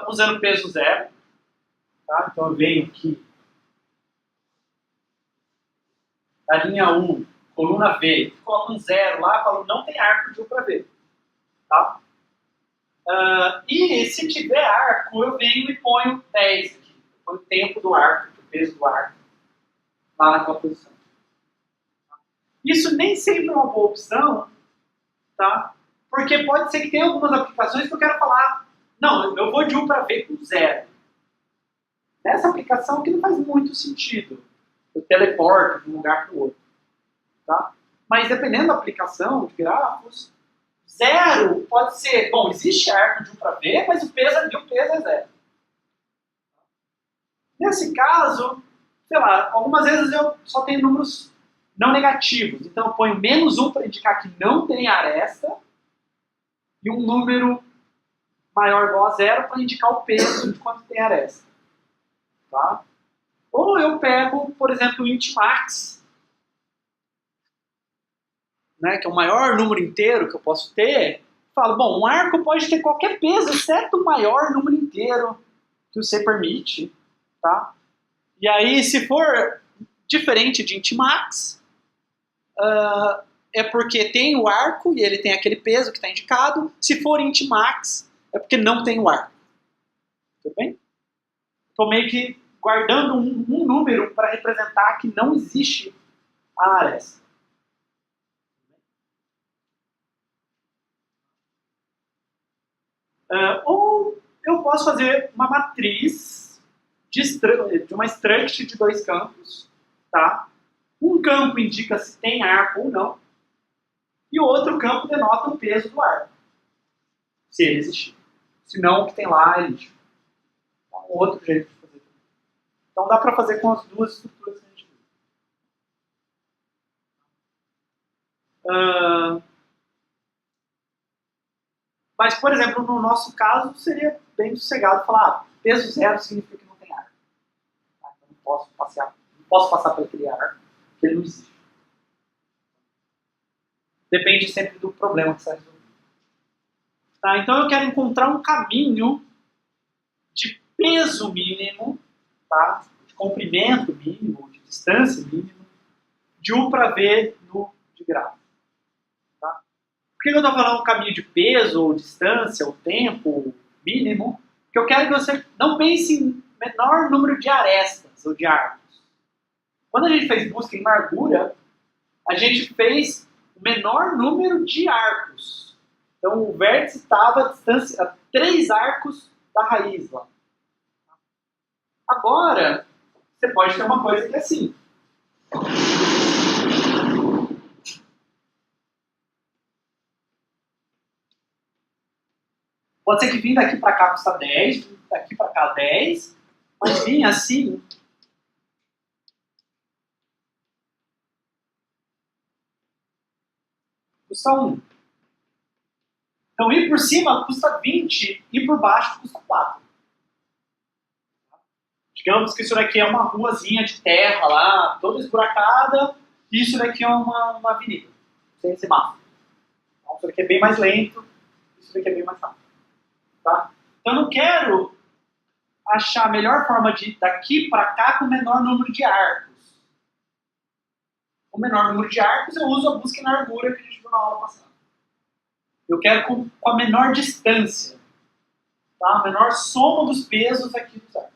usando peso 0. Tá? Então eu venho aqui da linha 1, coluna V, coloco um 0 lá e falo não tem arco de U para V. Tá? E se tiver arco, eu venho e ponho 10 aqui. Eu ponho o tempo do arco, o peso do arco, lá naquela posição. Isso nem sempre é uma boa opção, tá? Porque pode ser que tenha algumas aplicações que eu quero falar, não, eu vou de U para V com 0. Nessa aplicação que não faz muito sentido. eu teleporto de um lugar para o outro. Tá? Mas dependendo da aplicação de grafos, 0 pode ser, bom, existe arco de 1 para V, mas o peso é 0. Nesse caso, sei lá, algumas vezes eu só tenho números não negativos. Então eu ponho -1 para indicar que não tem aresta e um número maior ou igual a 0 para indicar o peso de quanto tem aresta. Tá? Ou eu pego, por exemplo, o int max, né, que é o maior número inteiro que eu posso ter, falo, bom, um arco pode ter qualquer peso, exceto o maior número inteiro que o C permite. Tá? E aí, se for diferente de int max, é porque tem o arco e ele tem aquele peso que está indicado. Se for int max, é porque não tem o arco. Tudo bem? Estou meio que guardando um número para representar que não existe a aresta. Ou eu posso fazer uma matriz de uma struct de 2 campos. Tá? Um campo indica se tem arco ou não, e o outro campo denota o peso do arco, se ele existir. Se não, o que tem lá é lixo. É um outro jeito de fazer. Então dá para fazer com as duas estruturas que a gente viu. Mas, por exemplo, no nosso caso, seria bem sossegado falar peso 0 significa que não tem arco. Tá? Então não posso passar por aquele arco, porque ele não existe. Depende sempre do problema que você vai resolver. Tá? Então eu quero encontrar um caminho de peso mínimo, tá? De comprimento mínimo, de distância mínima, de U para V de grafo. Tá? Por que eu estou falando caminho de peso, ou distância, ou tempo mínimo? Porque eu quero que você não pense em menor número de arestas ou de arcos. Quando a gente fez busca em largura, a gente fez o menor número de arcos. Então o vértice estava a distância a 3 arcos da raiz lá. Agora, você pode ter uma coisa que é assim. Pode ser que vir daqui para cá custa 10, daqui para cá 10, mas vir assim custa 1. Então ir por cima custa 20, ir por baixo custa 4. Digamos que isso daqui é uma ruazinha de terra lá, toda esburacada, e isso daqui é uma avenida, sem semáforo. Então isso daqui é bem mais lento, isso daqui é bem mais rápido. Tá? Então eu não quero achar a melhor forma de ir daqui para cá com o menor número de arcos. O menor número de arcos eu uso a busca em largura que a gente viu na aula passada. Eu quero com a menor distância, tá? A menor soma dos pesos aqui dos arcos.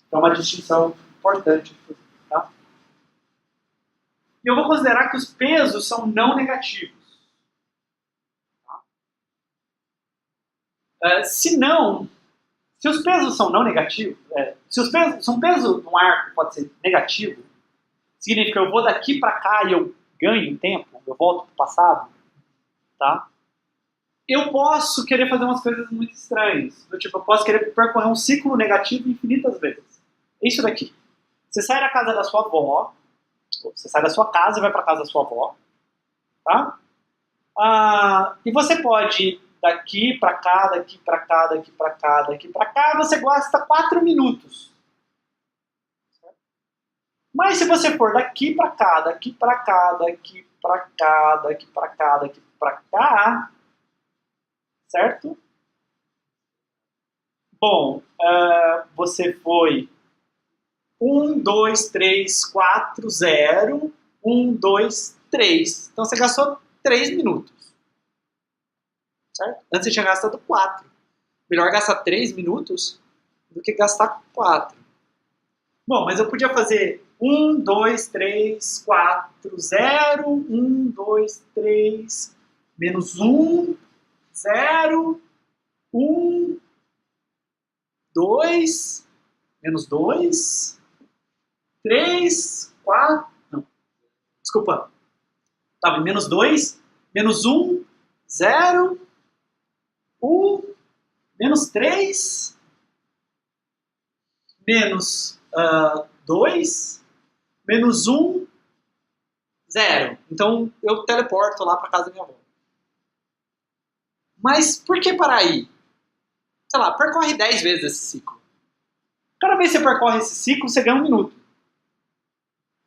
Então é uma distinção importante. Tá? E eu vou considerar que os pesos são não negativos. Tá? Se os pesos são não negativos, se um peso de um arco pode ser negativo, significa que eu vou daqui para cá e eu ganho tempo, eu volto para o passado, tá? Eu posso querer fazer umas coisas muito estranhas. Do tipo, eu posso querer percorrer um ciclo negativo infinitas vezes. É isso daqui. Você sai da casa da sua avó, você sai da sua casa e vai para a casa da sua avó, tá? E você pode ir daqui para cá, daqui para cá, daqui para cá, daqui para cá, você gasta 4 minutos. Mas se você for daqui para cá, daqui para cá, daqui para cá, daqui para cá, daqui para cá, certo? Bom, você foi 1, 2, 3, 4, 0, 1, 2, 3. Então você gastou 3 minutos. Certo? Antes você tinha gastado 4. Melhor gastar 3 minutos do que gastar 4. Bom, mas eu podia fazer 1, 2, 3, 4, 0, 1, 2, 3, menos 1, 0, 1, 2, menos 2, 3, 4... Não. Desculpa. Estava em menos 2, menos 1, 0, 1, menos 3, menos 2, menos 1, 0. Então eu teleporto lá para casa da minha avó. Mas por que parar aí? Sei lá, percorre 10 vezes esse ciclo. Cada vez que você percorre esse ciclo, você ganha 1 minuto.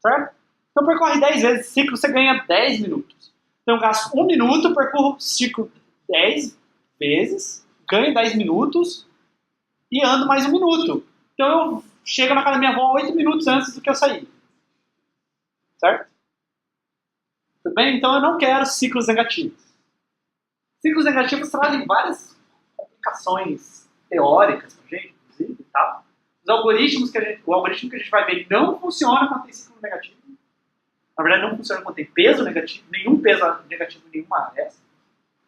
Certo? Então percorre 10 vezes esse ciclo, você ganha 10 minutos. Então eu gasto 1 minuto, percorro o ciclo 10 vezes, ganho 10 minutos e ando mais 1 minuto. Então eu chego na casa da minha avó 8 minutos antes do que eu sair. Certo? Tudo bem? Então eu não quero ciclos negativos. Ciclos negativos trazem várias complicações teóricas pra gente, inclusive, tá? O algoritmo que a gente vai ver não funciona quando tem ciclo negativo. Na verdade, não funciona quando tem peso negativo, nenhum peso negativo em nenhuma aresta.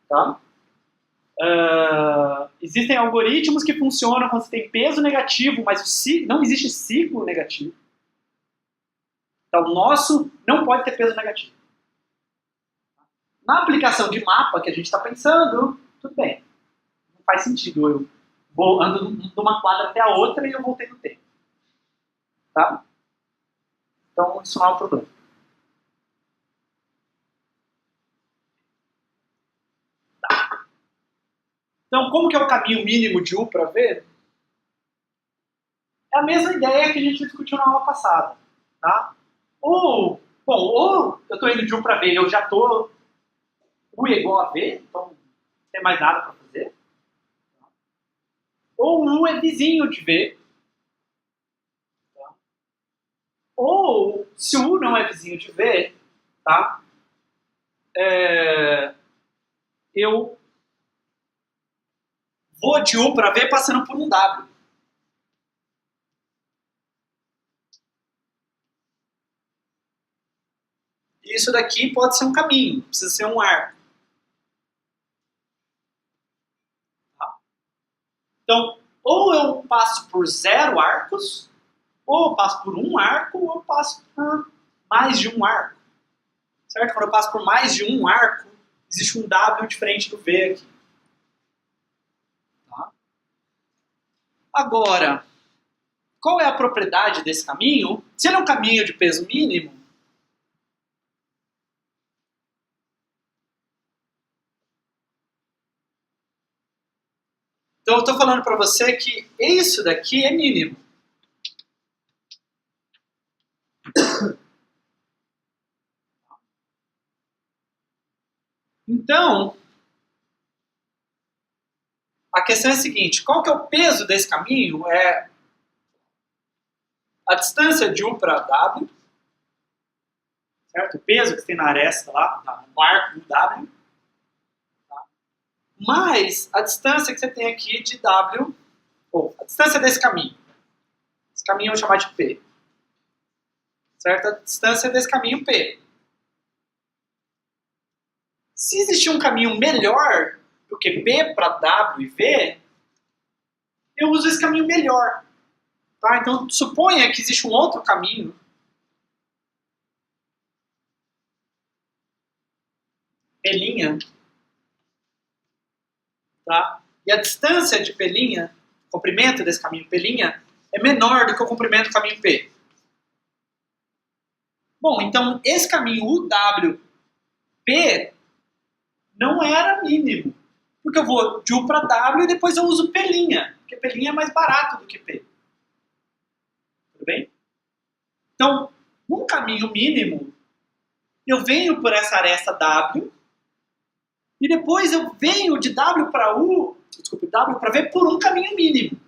Tá? Existem algoritmos que funcionam quando você tem peso negativo, mas não existe ciclo negativo. Então, o nosso não pode ter peso negativo. Na aplicação de mapa que a gente está pensando, tudo bem. Não faz sentido. Eu ando de uma quadra até a outra e eu voltei no tempo. Tá? Então, isso não é um problema. Tá. Então, como que é o caminho mínimo de U para V? É a mesma ideia que a gente discutiu na aula passada. Tá? Ou eu estou indo de U para V e eu já estou U é igual a V, então não tem mais nada para fazer. Ou U é vizinho de V. Tá? Ou, se o U não é vizinho de V, tá? Eu vou de U para V passando por um W. Isso daqui pode ser um caminho, precisa ser um arco. Então, ou eu passo por 0 arcos, ou eu passo por um arco, ou eu passo por mais de um arco. Certo? Quando eu passo por mais de um arco, existe um W diferente do V aqui. Tá? Agora, qual é a propriedade desse caminho? Se ele é um caminho de peso mínimo, então eu estou falando para você que isso daqui é mínimo. Então, a questão é a seguinte, qual que é o peso desse caminho? É a distância de U para W, certo? O peso que tem na aresta lá, no arco W, tá? Mais a distância que você tem aqui de W, ou a distância desse caminho. Esse caminho eu vou chamar de P. Certo? A distância desse caminho P. Se existir um caminho melhor do que P para W e V, eu uso esse caminho melhor. Tá? Então, suponha que existe um outro caminho. P'. Tá? E a distância de P', o comprimento desse caminho P', é menor do que o comprimento do caminho P. Bom, então esse caminho UWP não era mínimo. Porque eu vou de U para W e depois eu uso P', porque P' é mais barato do que P. Tudo bem? Então, num caminho mínimo, eu venho por essa aresta W e depois eu venho de W para W para V por um caminho mínimo.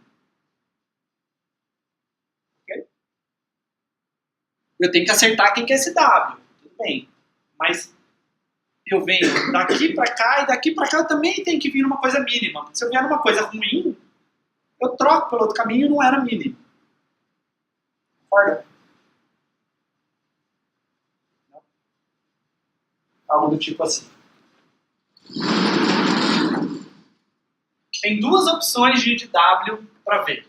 Okay? Eu tenho que acertar quem que é esse W. Tudo bem. Mas eu venho daqui para cá e daqui para cá eu também tenho que vir numa coisa mínima. Porque se eu vier numa coisa ruim, eu troco pelo outro caminho e não era mínimo. Concorda? Algo do tipo assim. Tem duas opções de ir de W para V.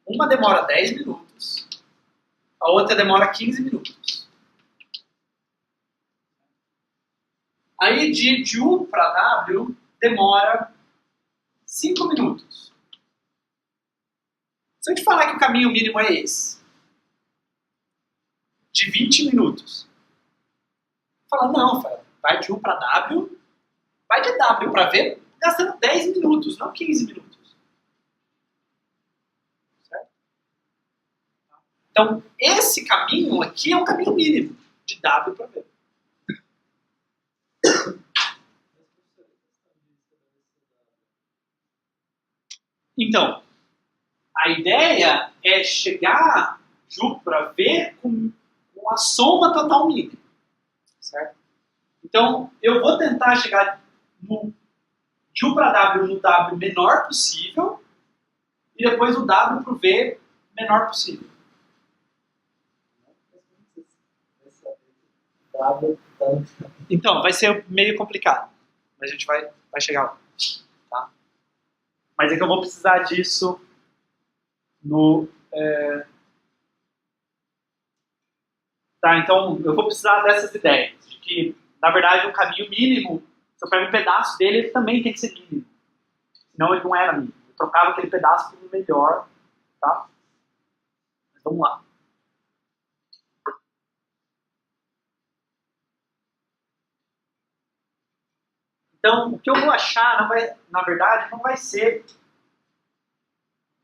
Uma demora 10 minutos A outra demora 15 minutos. Aí de U para W demora 5 minutos. Se eu te falar que o caminho mínimo é esse, de 20 minutos, fala, não, vai de U para W, vai de W para V, gastando 10 minutos, não 15 minutos. Certo? Então, esse caminho aqui é um caminho mínimo, de W para V. Então, a ideia é chegar de U para V com a soma total mínima. Certo? Então, eu vou tentar chegar de U para W no W menor possível e depois o W para o V menor possível. Então, vai ser meio complicado, mas a gente vai chegar lá. Tá? Mas é que eu vou precisar disso no... Tá, então eu vou precisar dessas ideias, de que, na verdade, o caminho mínimo, se eu pego um pedaço dele, ele também tem que ser mínimo. Senão ele não era mínimo. Eu trocava aquele pedaço por um melhor, tá? Mas vamos lá. Então, o que eu vou achar, na verdade, não vai ser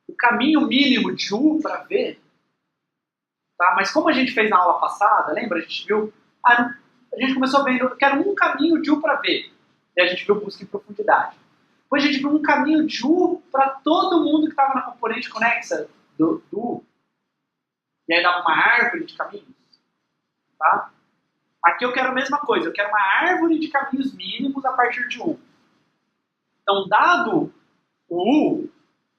o caminho mínimo de U para V, tá? Mas como a gente fez na aula passada, lembra? A gente viu, a gente começou vendo, eu quero um caminho de U para V. E a gente viu busca em profundidade. Depois a gente viu um caminho de U para todo mundo que estava na componente conexa do U. E aí dava uma árvore de caminhos. Tá? Aqui eu quero a mesma coisa, eu quero uma árvore de caminhos mínimos a partir de U. Então, dado o U,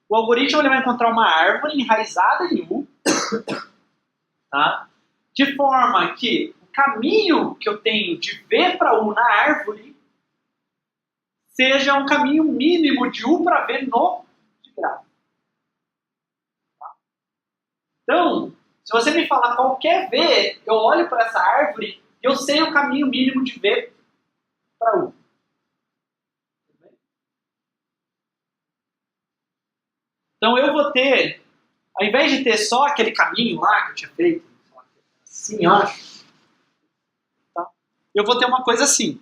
o algoritmo ele vai encontrar uma árvore enraizada em U, tá? De forma que o caminho que eu tenho de V para U na árvore seja um caminho mínimo de U para V no digrafo. Tá? Então, se você me falar qualquer V, eu olho para essa árvore e eu sei o caminho mínimo de V para U. Então eu vou ter, ao invés de ter só aquele caminho lá que eu tinha feito, assim, ó, tá? Eu vou ter uma coisa assim.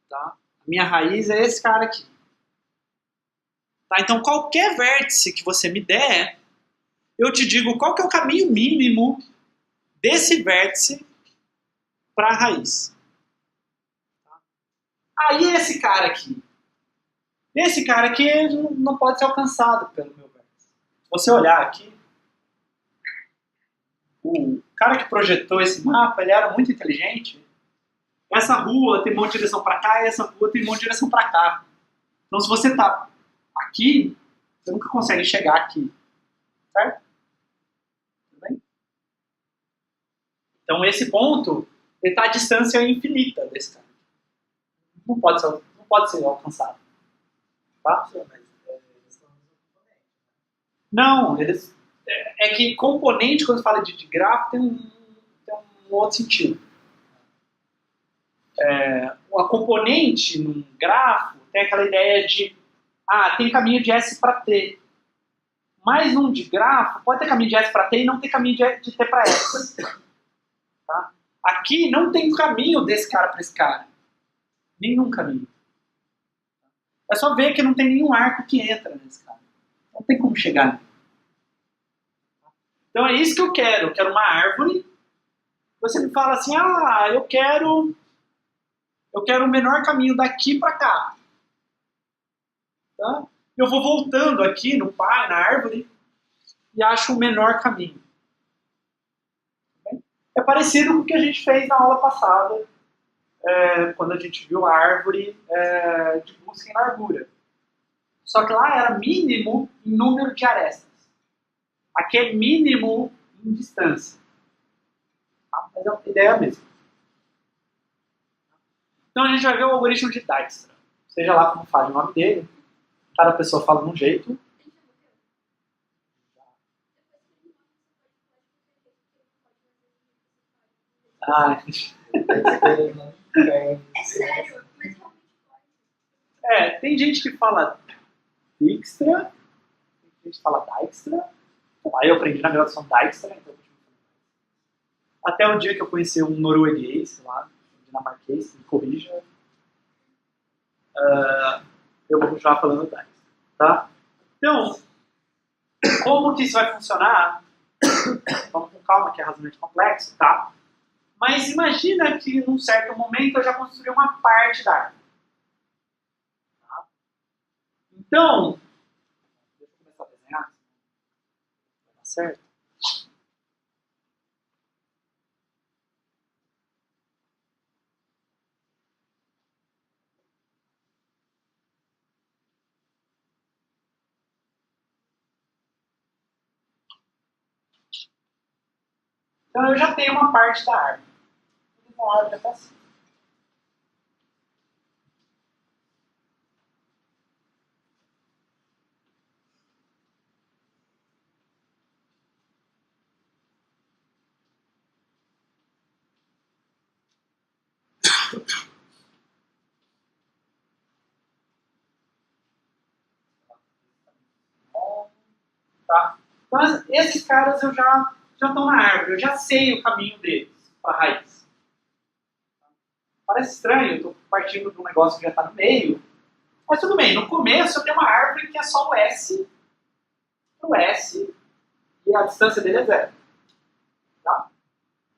Tá? A minha raiz é esse cara aqui. Tá? Então qualquer vértice que você me der, eu te digo qual que é o caminho mínimo desse vértice para a raiz. Tá? Aí esse cara aqui. Esse cara aqui não pode ser alcançado pelo meu vértice. Se você olhar aqui, o cara que projetou esse mapa, ele era muito inteligente. Essa rua tem uma direção para cá e essa rua tem uma direção para cá. Então se você está aqui, você nunca consegue chegar aqui. Certo? Tudo bem? Então esse ponto, ele está à distância infinita desse cara. Não pode ser alcançado. Tá? Não, eles... É que componente, quando você fala de grafo, tem um outro sentido. A componente num grafo tem aquela ideia de tem caminho de S para T. Mas num de grafo, pode ter caminho de S para T e não ter caminho de T para S. Tá? Aqui não tem caminho desse cara para esse cara. Nenhum caminho. É só ver que não tem nenhum arco que entra nesse cara. Não tem como chegar nele. Então é isso que eu quero. Eu quero uma árvore. Você me fala assim, eu quero o menor caminho daqui para cá. Tá? Eu vou voltando aqui no pai, na árvore, e acho o menor caminho. É parecido com o que a gente fez na aula passada, quando a gente viu a árvore de busca em largura. Só que lá era mínimo em número de arestas. Aqui é mínimo em distância. Tá? Mas a ideia é a mesma. Então a gente vai ver o algoritmo de Dijkstra. Seja lá como fala o nome dele. Cada pessoa fala de um jeito. Ah, É sério, mas realmente pode. tem gente que fala Dijkstra, tem gente que fala Dijkstra. Bom, aí eu aprendi na graduação Dijkstra, então eu continuo falando. Até o dia que eu conheci um norueguês lá, um dinamarquês, que me corrija, eu vou continuar falando Dijkstra, tá? Então, como que isso vai funcionar? Vamos com calma, que é razoavelmente complexo, tá? Mas imagina que num certo momento eu já construí uma parte da árvore. Tá? Então, deixa eu começar a desenhar. Vai dar certo? Então eu já tenho uma parte da árvore. Então a árvore está assim. Tá? Então esses caras eu já estão na árvore, eu já sei o caminho deles para a raiz. Parece estranho, eu estou partindo de um negócio que já está no meio, mas tudo bem, no começo eu tenho uma árvore que é só o S pro S e a distância dele é zero. Tá?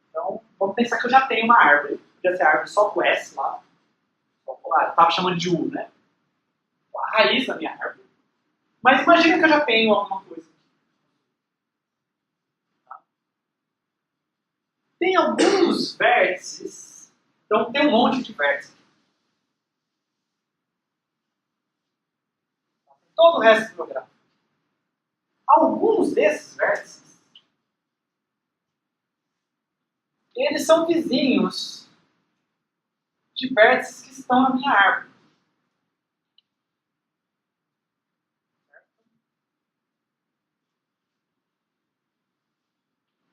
Então vamos pensar que eu já tenho uma árvore, podia ser a árvore só com S lá, eu estava chamando de U, né? A raiz da minha árvore. Mas imagina que eu já tenho alguma coisa. Tá? Tem alguns vértices, então tem um monte de vértices. Todo o resto do meu gráfico. Alguns desses vértices, eles são vizinhos de vértices que estão na minha árvore.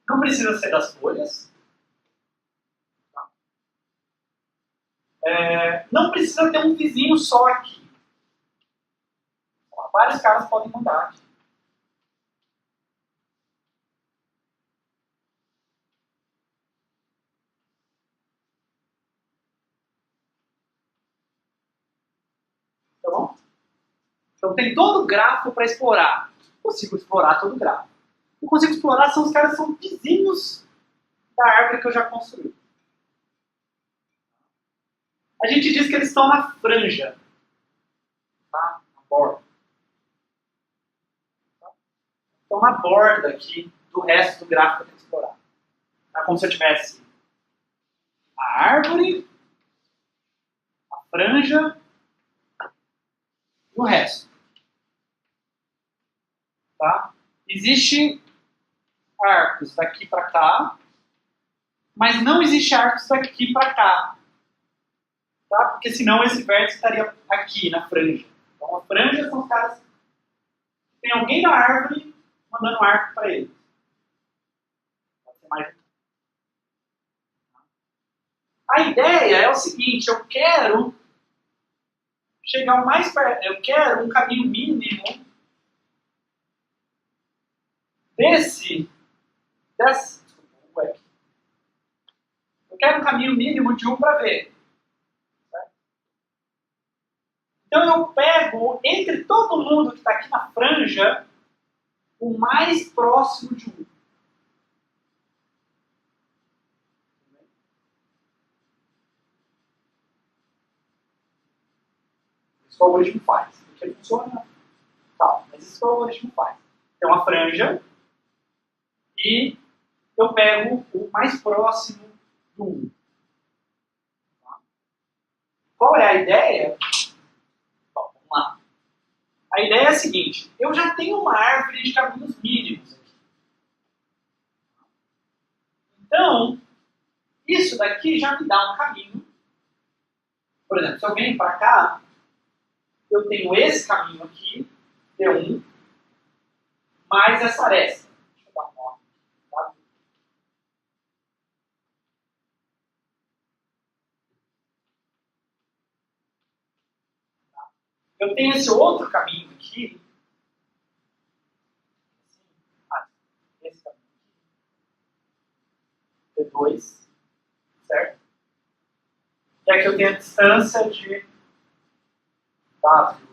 Não precisa ser das folhas. Tá? Não precisa ter um vizinho só aqui. Vários caras podem mudar aqui. Tá bom? Então tem todo o grafo para explorar. Consigo explorar todo o grafo. Eu consigo explorar são os caras que são vizinhos da árvore que eu já construí. A gente diz que eles estão na franja. Tá? Na borda. Tá? Estão na borda aqui do resto do gráfico que eu tenho que explorar. É como se eu tivesse a árvore, a franja e o resto. Tá? Existe arcos daqui para cá, mas não existe arcos daqui para cá. Tá? Porque senão esse vértice estaria aqui na franja. Então a franja são os caras que tem alguém na árvore mandando arco para ele. Pode ser mais. A ideia é o seguinte, eu quero chegar o mais perto, eu quero um caminho mínimo eu quero um caminho mínimo de 1 para V. Certo? Então eu pego, entre todo mundo que está aqui na franja, o mais próximo de 1. Isso que o algoritmo faz. Porque ele funciona tal, mas isso que o algoritmo faz. Tem uma franja e eu pego o mais próximo do 1. Tá? Qual é a ideia? Bom, vamos lá. A ideia é a seguinte, eu já tenho uma árvore de caminhos mínimos aqui. Então, isso daqui já me dá um caminho. Por exemplo, se eu venho para cá, eu tenho esse caminho aqui, T1, mais essa aresta. Deixa eu dar um nome. Tá? eu tenho esse outro caminho aqui. Esse caminho aqui. T2, certo? E aqui eu tenho a distância de W.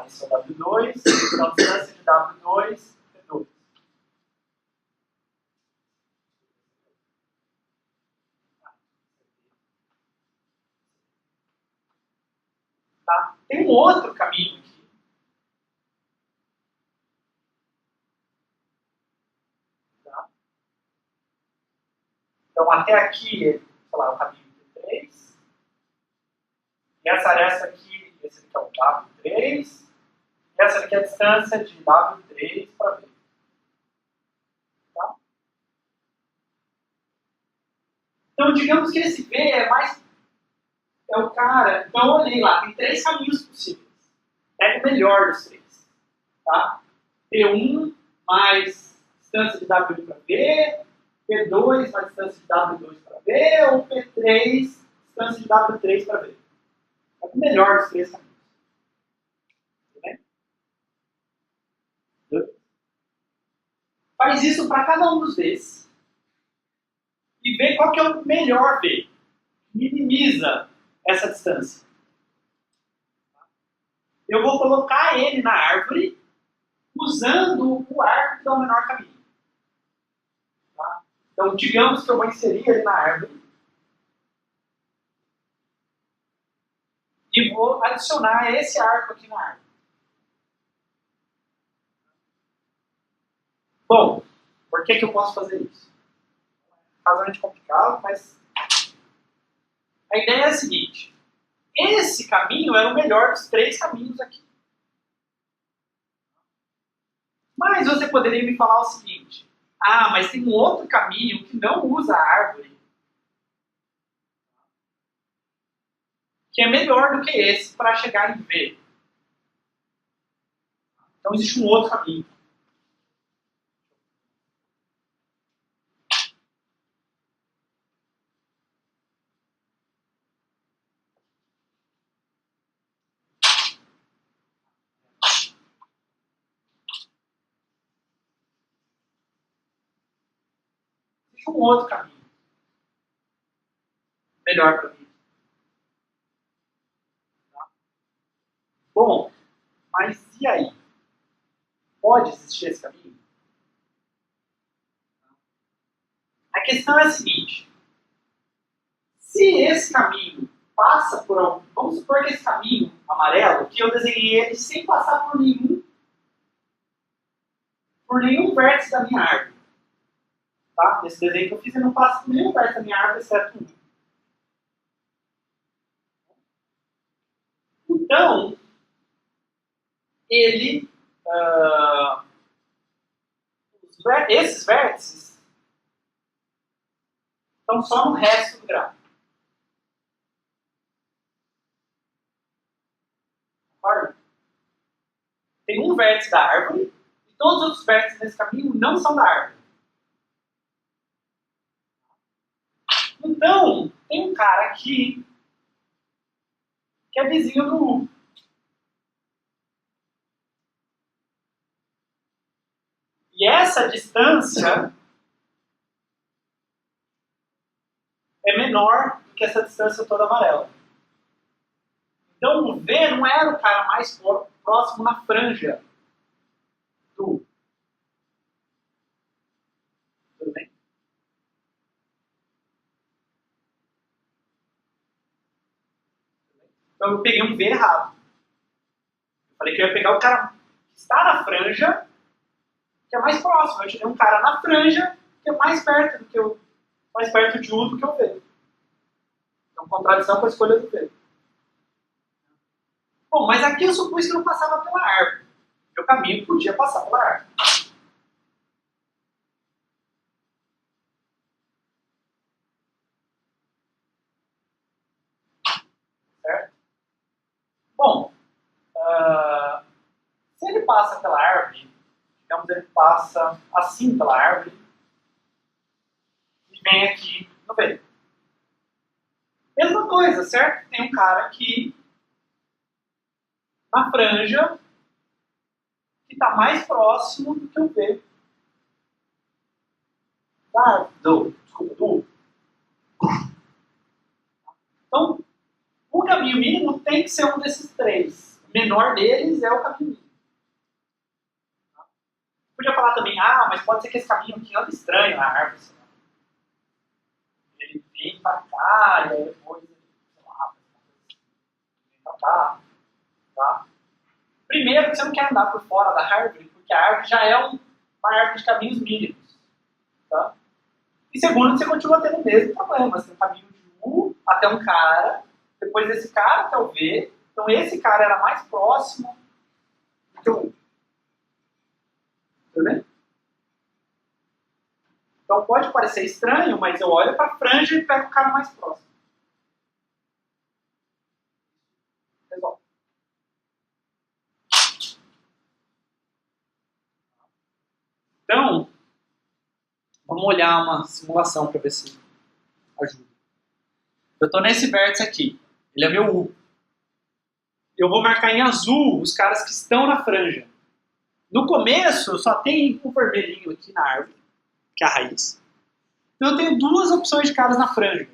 Esse é o W2, então a distância de W2, T2. Tá? Tem um outro caminho aqui. Tá? Então até aqui, sei lá, o caminho T3. E essa aresta aqui, esse aqui é o W3. E essa aqui é a distância de W3 para V. Tá? Então digamos que esse V é o cara. Então eu olhei lá, tem 3 caminhos possíveis. É o melhor dos 3. Tá? P1 mais distância de W1 para V, P2 mais distância de W2 para V, ou P3 distância de W3 para V. É o melhor dos 3 caminhos. Faz isso para cada um dos V's e vê qual que é o melhor V. Minimiza essa distância. Eu vou colocar ele na árvore usando o arco que dá o menor caminho. Tá? Então, digamos que eu vou inserir ele na árvore e vou adicionar esse arco aqui na árvore. Bom, por que eu posso fazer isso? É razoavelmente complicado, mas a ideia é a seguinte. Esse caminho era o melhor dos 3 caminhos aqui. Mas você poderia me falar o seguinte. Mas tem um outro caminho que não usa a árvore, que é melhor do que esse para chegar em V. Então existe um outro caminho. Existe um outro caminho. Melhor para mim. Tá? Bom, mas e aí? Pode existir esse caminho? A questão é a seguinte. Se esse caminho passa por algum... Vamos supor que esse caminho amarelo, que eu desenhei ele sem passar por nenhum vértice da minha árvore. Tá? Esse desenho que eu fiz, ele não passa por nenhum vértice da minha árvore, exceto um. Então, ele... esses vértices estão só no resto do gráfico. Concorda? Tem um vértice da árvore e todos os outros vértices desse caminho não são da árvore. Então, tem um cara aqui que é vizinho do U. E essa distância é menor do que essa distância toda amarela. Então, o V não era o cara mais próximo na franja do U. Tudo bem? Então, eu peguei um V errado. Eu falei que eu ia pegar o cara que está na franja, que é mais próximo. Eu tirei um cara na franja que é mais perto de U do que o V. Então, contradição com a escolha do V. Bom, mas aqui eu supus que não passava pela árvore. Meu caminho podia passar pela árvore. Certo? Bom, se ele passa pela árvore, digamos ele passa assim pela árvore, e vem aqui no V. Mesma coisa, certo? Tem um cara aqui na franja que está mais próximo do que o V. Desculpa, do U. Então, o caminho mínimo tem que ser um desses três. O menor deles é o caminho mínimo. Podia falar também, mas pode ser que esse caminho aqui anda estranho na árvore. Ele vem para cá e aí depois ele, sei lá, vem para cá. Tá? Primeiro, que você não quer andar por fora da árvore, porque a árvore já é uma árvore de caminhos mínimos. Tá? E segundo, você continua tendo o mesmo problema. Você tem um caminho de U até um cara, depois desse cara até o V. Então esse cara era mais próximo do que o U. Tudo bem? Então pode parecer estranho, mas eu olho para a franja e pego o cara mais próximo. Resolve. Então, vamos olhar uma simulação para ver se ajuda. Eu estou nesse vértice aqui. Ele é meu U. Eu vou marcar em azul os caras que estão na franja. No começo, só tem um vermelhinho aqui na árvore, que é a raiz. Então eu tenho duas opções de caras na franja.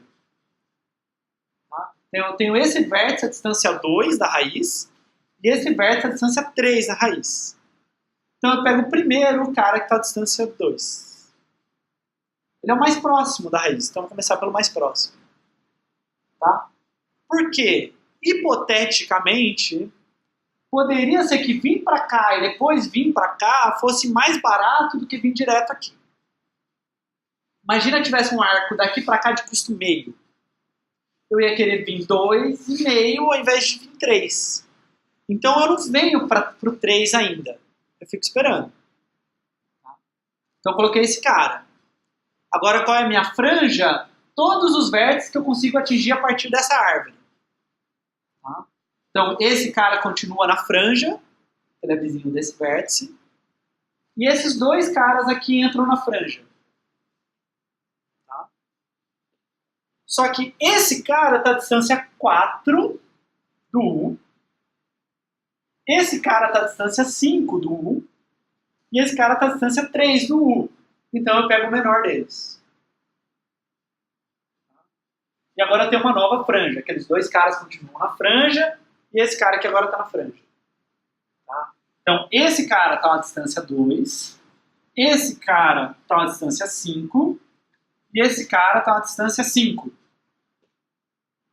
Tá? Então, eu tenho esse vértice à distância 2 da raiz e esse vértice à distância 3 da raiz. Então eu pego o primeiro cara que está à distância 2. Ele é o mais próximo da raiz, então eu vou começar pelo mais próximo. Tá? Por quê? Hipoteticamente, poderia ser que vir para cá e depois vir para cá fosse mais barato do que vir direto aqui. Imagina que tivesse um arco daqui para cá de custo meio. Eu ia querer vir 2,5 ao invés de vir 3. Então eu não venho para o 3 ainda. Eu fico esperando. Então eu coloquei esse cara. Agora qual é a minha franja? Todos os vértices que eu consigo atingir a partir dessa árvore. Tá? Então esse cara continua na franja, ele é vizinho desse vértice. E esses dois caras aqui entram na franja. Tá? Só que esse cara está à distância 4 do U. Esse cara está à distância 5 do U. E esse cara está à distância 3 do U. Então eu pego o menor deles. E agora eu tenho uma nova franja. Aqueles dois caras continuam na franja. E esse cara aqui agora está na franja. Tá? Então esse cara está à distância 2. Esse cara está à distância 5. E esse cara está à distância 5.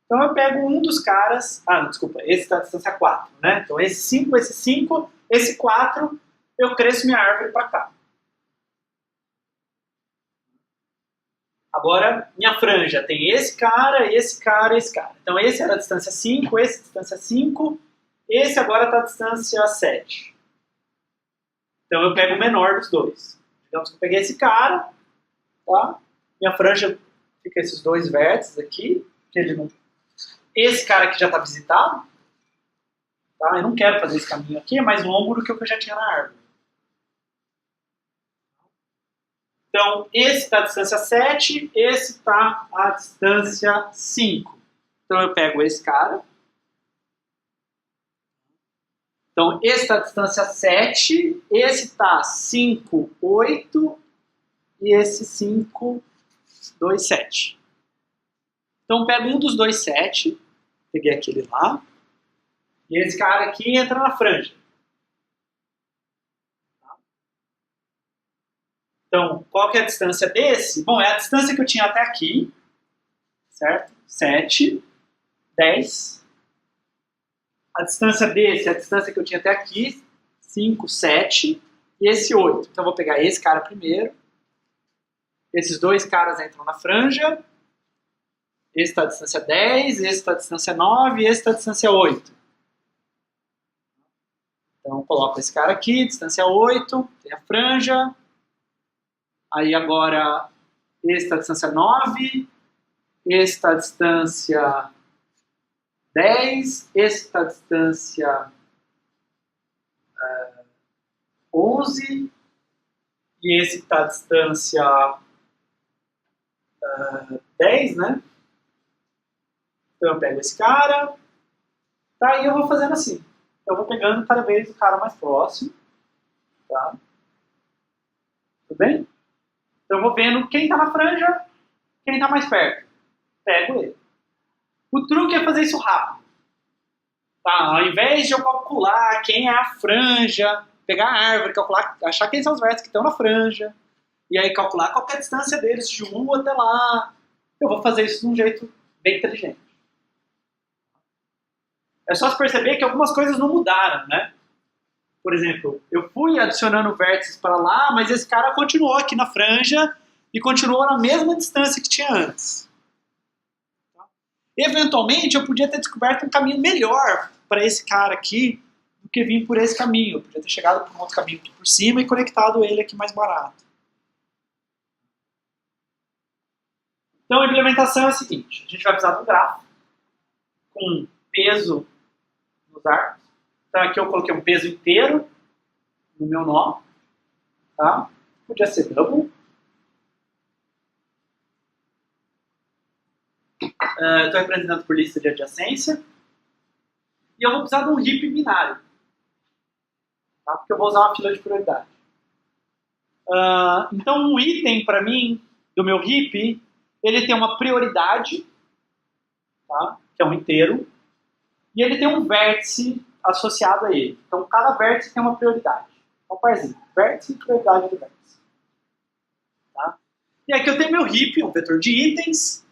Então eu pego um dos caras... desculpa, esse está à distância 4. Né? Então esse 5, esse 4, eu cresço minha árvore para cá. Agora, minha franja tem esse cara, esse cara e esse cara. Então esse era a distância 5, esse a distância 5, esse agora está à distância 7. Então eu pego o menor dos dois. Digamos que eu peguei esse cara, tá? Minha franja fica esses dois vértices aqui, que ele não... Esse cara aqui já está visitado, tá? Eu não quero fazer esse caminho aqui, é mais longo do que o que eu já tinha na árvore. Então, esse está à distância 7, esse está à distância 5. Então, eu pego esse cara. Então, esse está à distância 7, esse está 5, 8 e esse 5, 2, 7. Então, eu pego um dos dois 7, peguei aquele lá, e esse cara aqui entra na franja. Então, qual que é a distância desse? Bom, é a distância que eu tinha até aqui, certo? 7, 10. A distância desse é a distância que eu tinha até aqui, 5, 7. E esse 8. Então, eu vou pegar esse cara primeiro. Esses dois caras entram na franja. Esse está à distância 10, esse está à distância 9 e esse está à distância 8. Então, eu coloco esse cara aqui, distância 8, tem a franja. Aí agora, esse está à distância 9, esse está à distância 10, esse está à distância 11, e esse está à distância 10, né? Então eu pego esse cara, tá? E eu vou fazendo assim. eu vou pegando cada vez o cara mais próximo. Tá? Tudo bem? Então eu vou vendo quem está na franja, quem está mais perto. Pego ele. O truque é fazer isso rápido. Tá? Ao invés de eu calcular quem é a franja, pegar a árvore, calcular, achar quem são os vértices que estão na franja, e aí calcular qual é a distância deles de 1 até lá, eu vou fazer isso de um jeito bem inteligente. É só se perceber que algumas coisas não mudaram, né? Por exemplo, eu fui adicionando vértices para lá, mas esse cara continuou aqui na franja e continuou na mesma distância que tinha antes. Eventualmente, eu podia ter descoberto um caminho melhor para esse cara aqui do que vir por esse caminho. Eu podia ter chegado por um outro caminho aqui por cima e conectado ele aqui mais barato. Então, a implementação é a seguinte. A gente vai precisar de um grafo com peso nos arcos. Então, aqui eu coloquei um peso inteiro no meu nó. Tá? Podia ser double. Estou representando por lista de adjacência. E eu vou precisar de um heap binário. Tá? Porque eu vou usar uma fila de prioridade. Então, um item, para mim, do meu heap, ele tem uma prioridade, tá? Que é um inteiro, e ele tem um vértice associado a ele. Então, cada vértice tem uma prioridade. Então, parzinho, vértice e prioridade do vértice. Tá? E aqui eu tenho meu heap, um vetor de itens.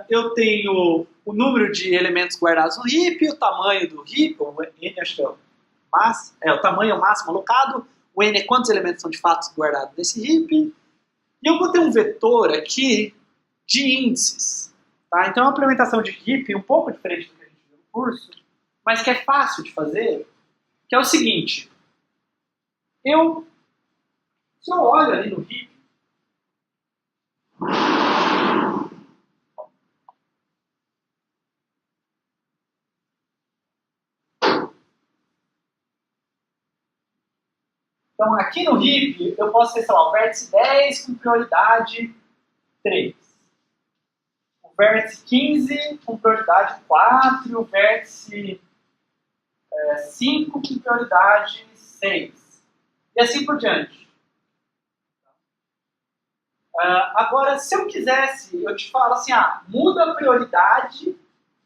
Eu tenho o número de elementos guardados no heap, o tamanho do heap, o n acho que é o tamanho é o máximo alocado, o n é quantos elementos são de fato guardados nesse heap, e eu vou ter um vetor aqui de índices. Tá? Então é uma implementação de heap um pouco diferente do que a gente viu no curso, mas que é fácil de fazer, que é o seguinte, se eu olho ali no heap, então, aqui no heap, eu posso ter, sei lá, o vértice 10 com prioridade 3. O vértice 15 com prioridade 4. O vértice 5 com prioridade 6. E assim por diante. Agora, se eu quisesse, eu te falo assim, muda a prioridade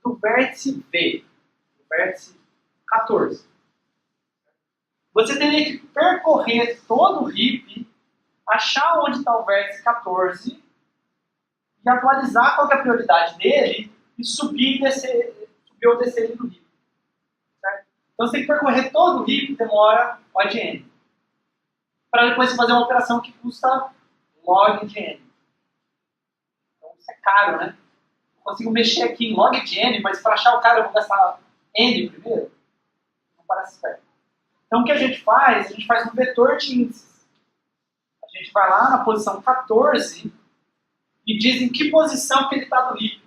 do vértice V. Do vértice 14. Você teria que percorrer todo o heap, achar onde está o vértice 14 e atualizar qual é a prioridade dele e subir ou descer ele no heap. Certo? Então você tem que percorrer todo o heap, demora O de n. Para depois você fazer uma operação que custa log de n. Então isso é caro, né? Eu consigo mexer aqui em log de n, mas para achar o cara eu vou gastar n primeiro? Não parece certo. Então, o que a gente faz? A gente faz um vetor de índices. A gente vai lá na posição 14 e diz em que posição que ele está no heap.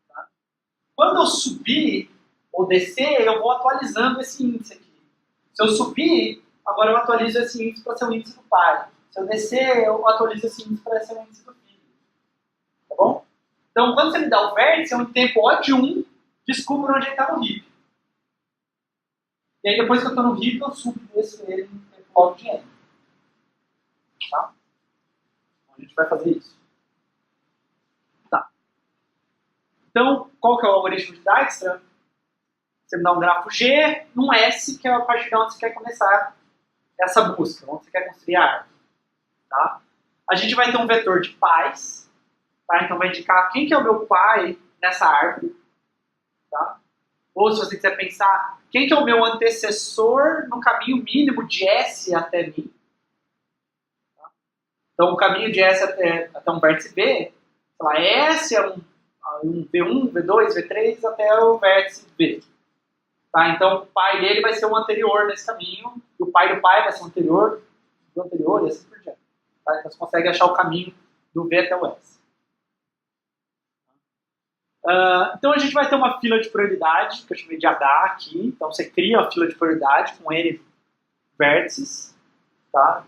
Tá? Quando eu subir ou descer, eu vou atualizando esse índice aqui. Se eu subir, agora eu atualizo esse índice para ser o índice do pai. Se eu descer, eu atualizo esse índice para ser o índice do filho. Tá bom? Então, quando você me dá o vértice, eu em tempo O de 1, descubro onde ele está no heap. E aí depois que eu estou no heap, eu subo e desço ele no tempo log de n. Tá? Então a gente vai fazer isso. Tá. Então, qual que é o algoritmo de Dijkstra? Você me dá um grafo G, num S, que é a partir de onde você quer começar essa busca, onde você quer construir a árvore. Tá? A gente vai ter um vetor de pais, tá? Então vai indicar quem que é o meu pai nessa árvore. Tá? Ou se você quiser pensar, quem que é o meu antecessor no caminho mínimo de S até mim. Tá? Então o caminho de S até um vértice V, sei lá, S é um V1, V2, V3 até o vértice V. Tá? Então o pai dele vai ser o anterior nesse caminho, e o pai do pai vai ser o anterior do anterior, e assim por diante. Tá? Então você consegue achar o caminho do V até o S. Então a gente vai ter uma fila de prioridade, que eu chamei de H aqui. Então você cria uma fila de prioridade com N vértices. Tá?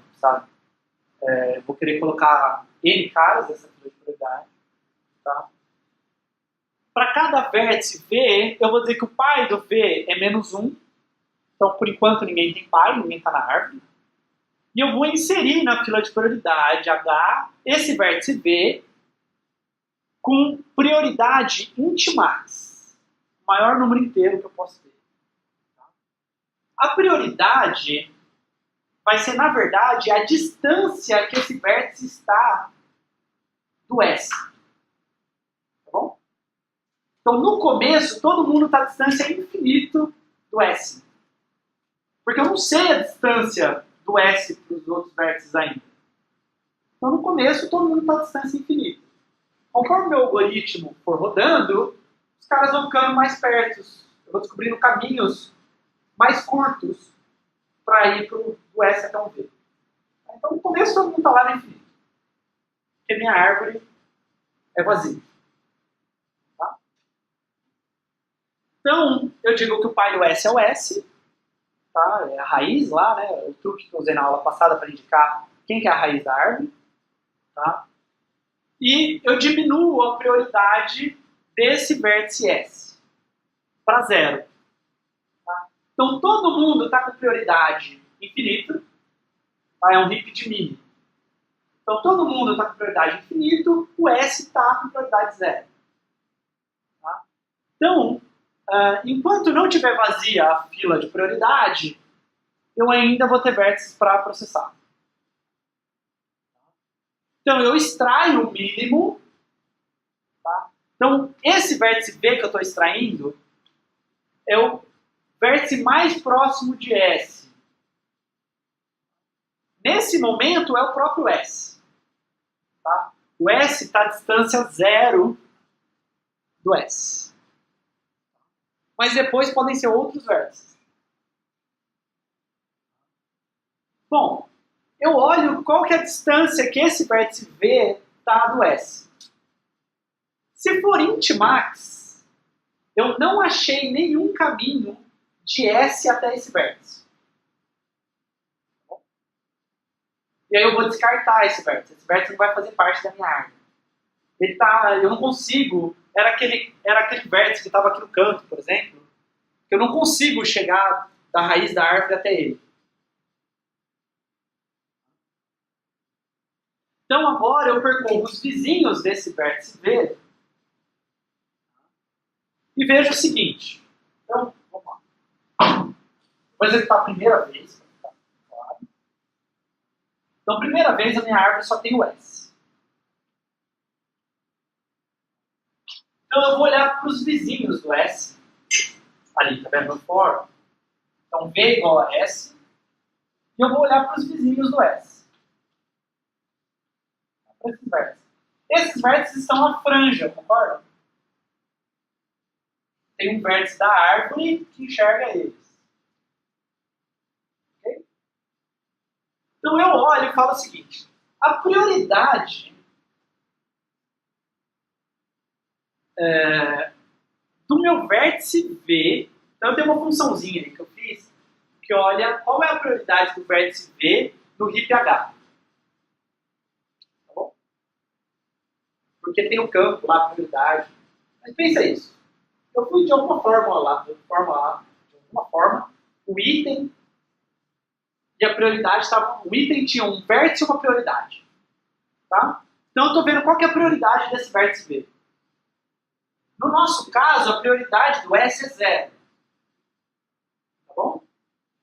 Vou querer colocar N caras dessa fila de prioridade. Tá? para cada vértice V, eu vou dizer que o pai do V é -1. Então, por enquanto, ninguém tem pai, ninguém está na árvore. E eu vou inserir na fila de prioridade H esse vértice V com prioridade int_max, o maior número inteiro que eu posso ter. A prioridade vai ser, na verdade, a distância que esse vértice está do S. Tá bom? Então, no começo, todo mundo está a distância infinito do S. Porque eu não sei a distância do S para os outros vértices ainda. Então, no começo, todo mundo está a distância infinita. Conforme o meu algoritmo for rodando, os caras vão ficando mais perto. Eu vou descobrindo caminhos mais curtos para ir do S até um V. Então, no começo, todo mundo está lá no infinito. Porque minha árvore é vazia. Tá? Então, eu digo que o pai do S é o S. Tá? É a raiz lá, né? O truque que eu usei na aula passada para indicar quem que é a raiz da árvore. Tá? E eu diminuo a prioridade desse vértice S para 0. Tá? Então todo mundo está com prioridade infinita. Tá? É um heap de mini. Então todo mundo está com prioridade infinito, o S está com prioridade 0. Tá? Então, enquanto não tiver vazia a fila de prioridade, eu ainda vou ter vértices para processar. Então, eu extraio o mínimo. Tá? Então, esse vértice V que eu estou extraindo é o vértice mais próximo de S. Nesse momento, é o próprio S. Tá? O S está a distância 0 do S. Mas depois podem ser outros vértices. Bom, eu olho qual que é a distância que esse vértice V está do S. Se for int_max, eu não achei nenhum caminho de S até esse vértice. E aí eu vou descartar esse vértice. Esse vértice não vai fazer parte da minha árvore. Eu não consigo. Era aquele vértice que estava aqui no canto, por exemplo, que eu não consigo chegar da raiz da árvore até ele. Então agora eu percorro os vizinhos desse vértice V e vejo o seguinte. Então, vamos lá. Vou executar a primeira vez. Então, primeira vez a minha árvore só tem o S. Então eu vou olhar para os vizinhos do S. Ali, tá vendo? No for. Então V igual a S. E eu vou olhar para os vizinhos do S. Esses vértices. Esses vértices estão à franja, concorda? Tem um vértice da árvore que enxerga eles. Okay? Então eu olho e falo o seguinte. A prioridade do meu vértice V, então tem uma funçãozinha aí que eu fiz, que olha qual é a prioridade do vértice V no heap H. Porque tem um campo lá, prioridade. Mas pensa isso. Eu fui de alguma forma lá, o item e a prioridade estavam. O item tinha um vértice e uma prioridade. Tá? Então eu estou vendo qual que é a prioridade desse vértice V. No nosso caso, a prioridade do S é 0. Tá bom?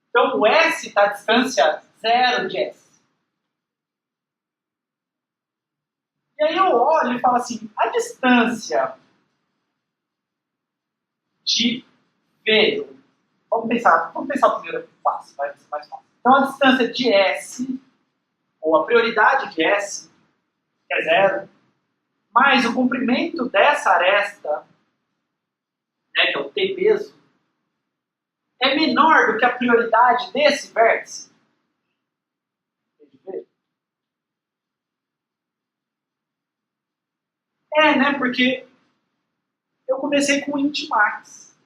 Então o S está a distância 0 de S. E aí eu olho e falo assim, a distância de V, vamos pensar o primeiro passo, vai ser mais fácil. Então a distância de S, ou a prioridade de S, que é 0, mais o comprimento dessa aresta, né, que é o T peso, é menor do que a prioridade desse vértice. Né? Porque eu comecei com int_max.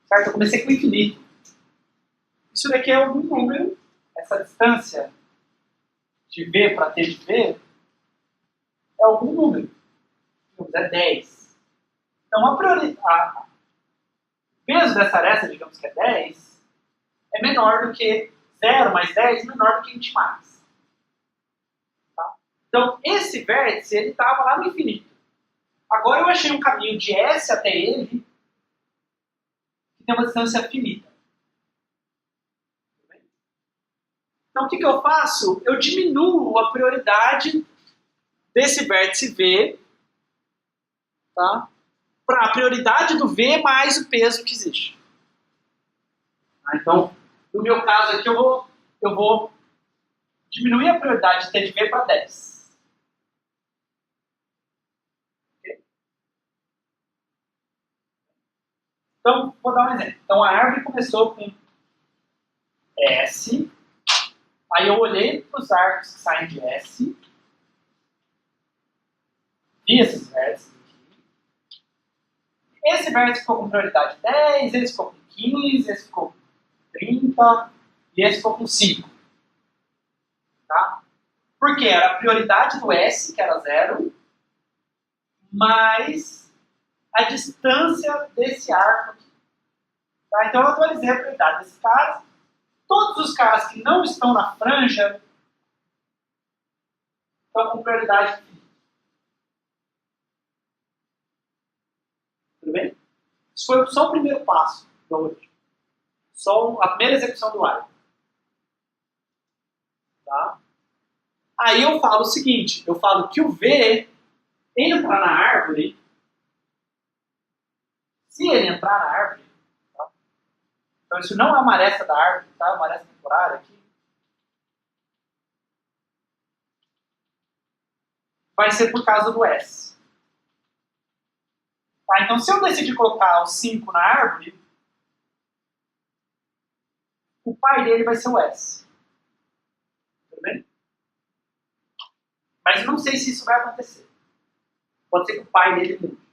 Certo? Eu comecei com infinito. Isso daqui é algum número. Essa distância de V para T de V é algum número. É 10. Então, o peso dessa aresta, digamos que é 10, é menor do que 0 mais 10, menor do que 20 mais. Tá? Então, esse vértice, ele estava lá no infinito. Agora eu achei um caminho de S até ele que tem uma distância finita. Então, o que eu faço? Eu diminuo a prioridade desse vértice V, tá? Para a prioridade do V mais o peso que existe. Então, no meu caso aqui, eu vou diminuir a prioridade de T de V para 10. Okay? Então, vou dar um exemplo. Então, a árvore começou com S. Aí eu olhei para os arcos que saem de S. Vi esses vértices aqui. Esse vértice ficou com prioridade 10, esse ficou com 15, esse ficou com 30 e esse ficou com 5. Tá? Porque era a prioridade do S, que era 0, mais a distância desse arco aqui. Tá? Então eu atualizei a prioridade desses caras. Todos os caras que não estão na franja estão com prioridade infinita. Tudo bem? Isso foi só o primeiro passo do algoritmo. Só a primeira execução do while. Tá? Aí eu falo o seguinte, eu falo que o V entra na árvore, se ele entrar na árvore, tá? Então isso não é uma aresta da árvore, tá? É uma aresta temporária aqui. Vai ser por causa do S. Tá? Então se eu decidir colocar o 5 na árvore, o pai dele vai ser o S. Tudo bem? Mas eu não sei se isso vai acontecer. Pode ser que o pai dele mude.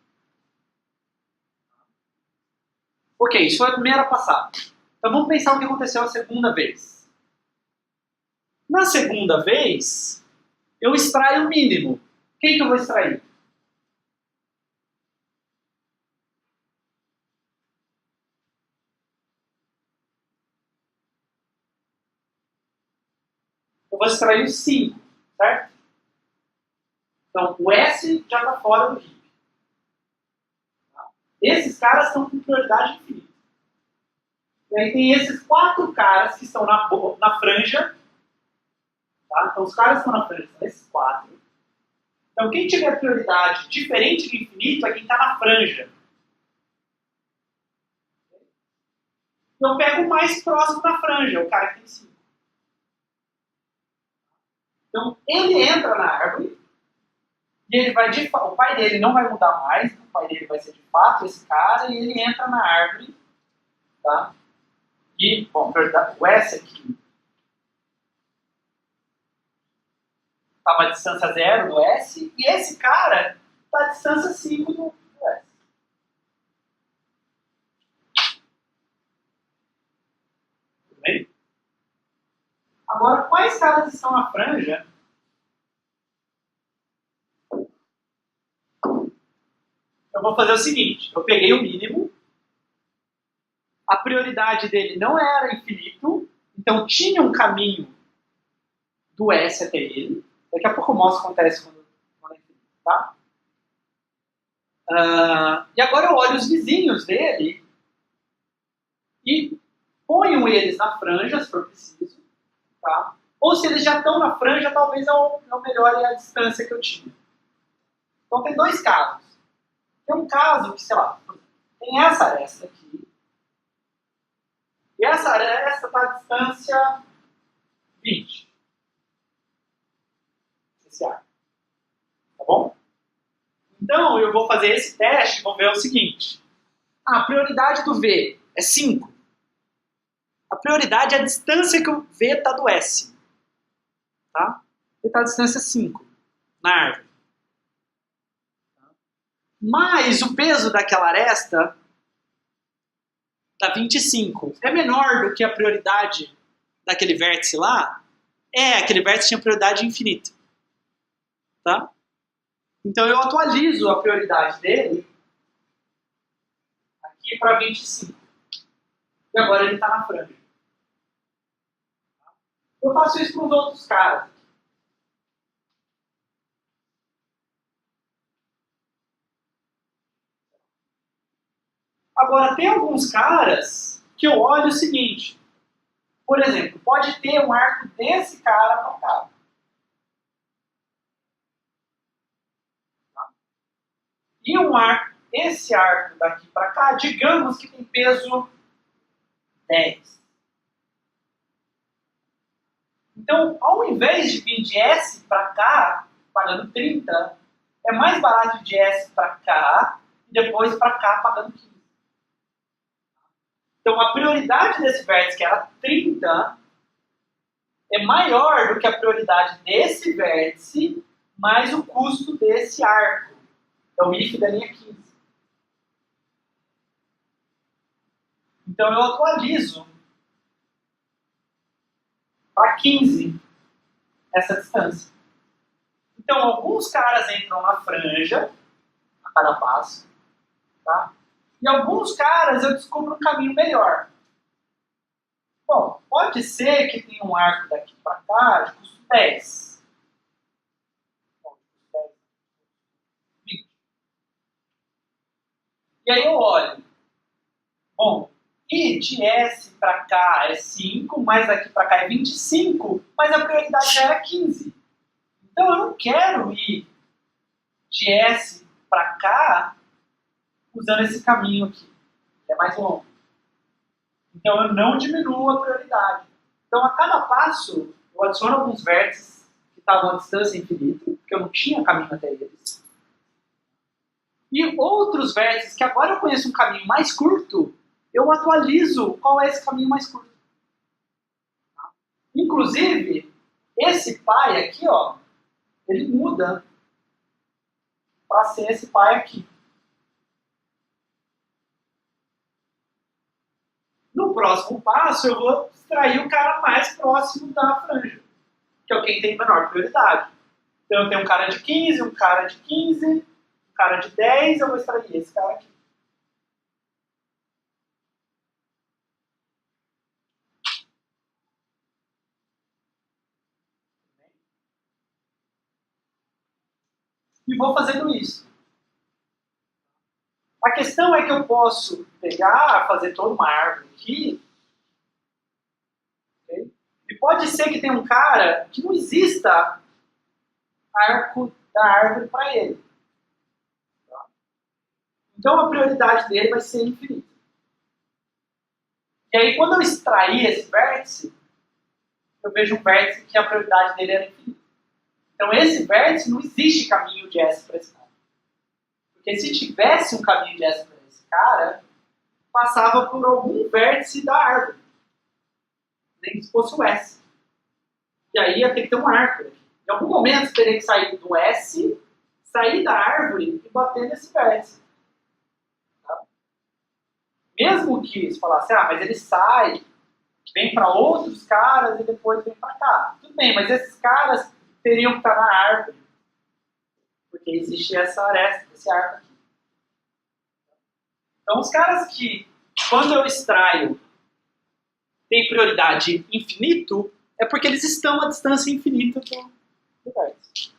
Ok, isso foi a primeira passada. Então vamos pensar o que aconteceu a segunda vez. Na segunda vez, eu extraio o mínimo. Quem que eu vou extrair? Eu vou extrair o 5, certo? Então o S já está fora do heap. Tá? Esses caras estão com prioridade infinita. E aí tem esses 4 caras que estão na franja. Tá? Então os caras que estão na franja são esses 4. Então quem tiver prioridade diferente do infinito é quem está na franja. Então eu pego o mais próximo da franja, o cara que tem 5. Então ele entra na árvore e ele vai de fato, o pai dele não vai mudar mais, o pai dele vai ser de fato esse cara e ele entra na árvore, tá? E, bom, o S aqui estava a distância 0 do S e esse cara está a distância 5 do S. Tudo bem? Agora, quais caras estão na franja? Eu vou fazer o seguinte, eu peguei o mínimo, a prioridade dele não era infinito, então tinha um caminho do S até ele. Daqui a pouco eu mostro o que acontece quando é infinito, tá? E agora eu olho os vizinhos dele e ponho eles na franja, se for preciso, tá? Ou se eles já estão na franja, talvez eu melhore a distância que eu tinha. Então tem 2 casos. Tem um caso que, sei lá, tem essa aresta aqui. E essa aresta está a distância 20. Esse arco. Tá bom? Então, eu vou fazer esse teste e vou ver o seguinte. A prioridade do V é 5. A prioridade é a distância que o V está do S. Tá? Ele está a distância 5 na árvore. Mas o peso daquela aresta dá 25. É menor do que a prioridade daquele vértice lá? Aquele vértice tinha prioridade infinita. Tá? Então eu atualizo a prioridade dele ir para 25. E agora ele está na franja. Eu faço isso com os outros caras. Agora, tem alguns caras que eu olho o seguinte. Por exemplo, pode ter um arco desse cara para cá. Tá? E esse arco daqui para cá, digamos que tem peso 10. Então, ao invés de vir de S para cá, pagando 30, é mais barato de S para cá e depois para cá pagando 15. Então, a prioridade desse vértice, que era 30, é maior do que a prioridade desse vértice, mais o custo desse arco. É o if da linha 15. Então, eu atualizo para 15 essa distância. Então, alguns caras entram na franja, a cada passo, tá? E alguns caras eu descubro um caminho melhor. Bom, pode ser que tenha um arco daqui para cá de custo 10. Bom, 10, 20. E aí eu olho. Bom, e de S para cá é 5, mais daqui para cá é 25, mas a prioridade já era 15. Então eu não quero ir de S para cá usando esse caminho aqui, que é mais longo. Então eu não diminuo a prioridade. Então a cada passo eu adiciono alguns vértices que estavam a distância infinita, porque eu não tinha caminho até eles. E outros vértices que agora eu conheço um caminho mais curto, eu atualizo qual é esse caminho mais curto. Inclusive, esse pai aqui, ó, ele muda para ser esse pai aqui. No próximo passo, eu vou extrair o cara mais próximo da franja, que é o quem tem menor prioridade. Então, eu tenho um cara de 15, um cara de 15, um cara de 10, eu vou extrair esse cara aqui. E vou fazendo isso. A questão é que eu posso pegar, fazer toda uma árvore aqui, okay? E pode ser que tenha um cara que não exista arco da árvore para ele. Tá? Então a prioridade dele vai ser infinita. E aí quando eu extrair esse vértice, eu vejo um vértice que a prioridade dele era infinita. Então esse vértice não existe caminho de S para esse cara. Porque se tivesse um caminho de S para esse cara, passava por algum vértice da árvore. Nem se fosse o S. E aí ia ter que ter um arco. Em algum momento você teria que sair do S, sair da árvore e bater nesse vértice. Tá? Mesmo que você falasse, mas ele sai, vem para outros caras e depois vem para cá. Tudo bem, mas esses caras teriam que estar na árvore. Porque existe essa aresta, esse arco aqui. Então os caras que, quando eu extraio, tem prioridade infinito, é porque eles estão a distância infinita do vértice.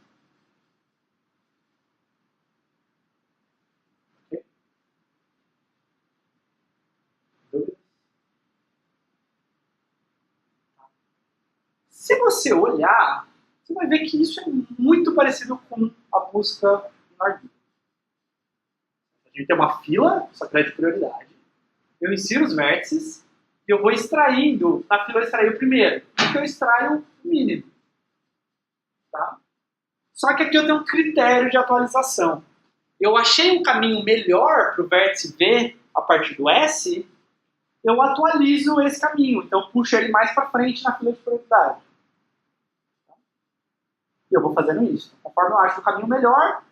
Okay? Se você olhar, você vai ver que isso é muito parecido com a busca no Arduino. A gente tem uma fila, só que é de prioridade. Eu insiro os vértices e eu vou extraindo. Na fila eu extraio o primeiro, porque eu extraio o mínimo. Tá? Só que aqui eu tenho um critério de atualização. Eu achei um caminho melhor para o vértice V a partir do S, eu atualizo esse caminho. Então eu puxo ele mais para frente na fila de prioridade. E eu vou fazendo isso. Conforme eu acho o caminho melhor,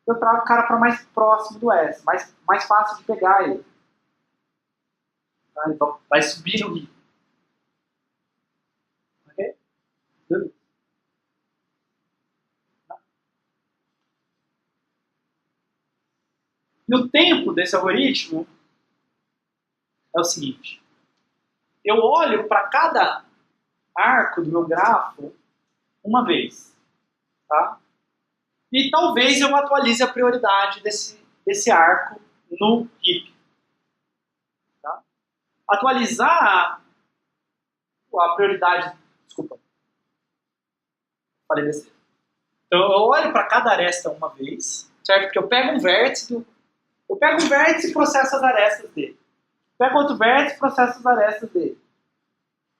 eu trago o cara para mais próximo do S, mais fácil de pegar ele. Tá? Então vai subir no rio. Ok? E o tempo desse algoritmo é o seguinte. Eu olho para cada arco do meu grafo uma vez. Tá? E talvez eu atualize a prioridade desse arco no heap. Tá? Atualizar a prioridade... Desculpa. Falei besteira. Então eu olho para cada aresta uma vez, certo? Porque eu pego um vértice e processo as arestas dele. Pego outro vértice e processo as arestas dele.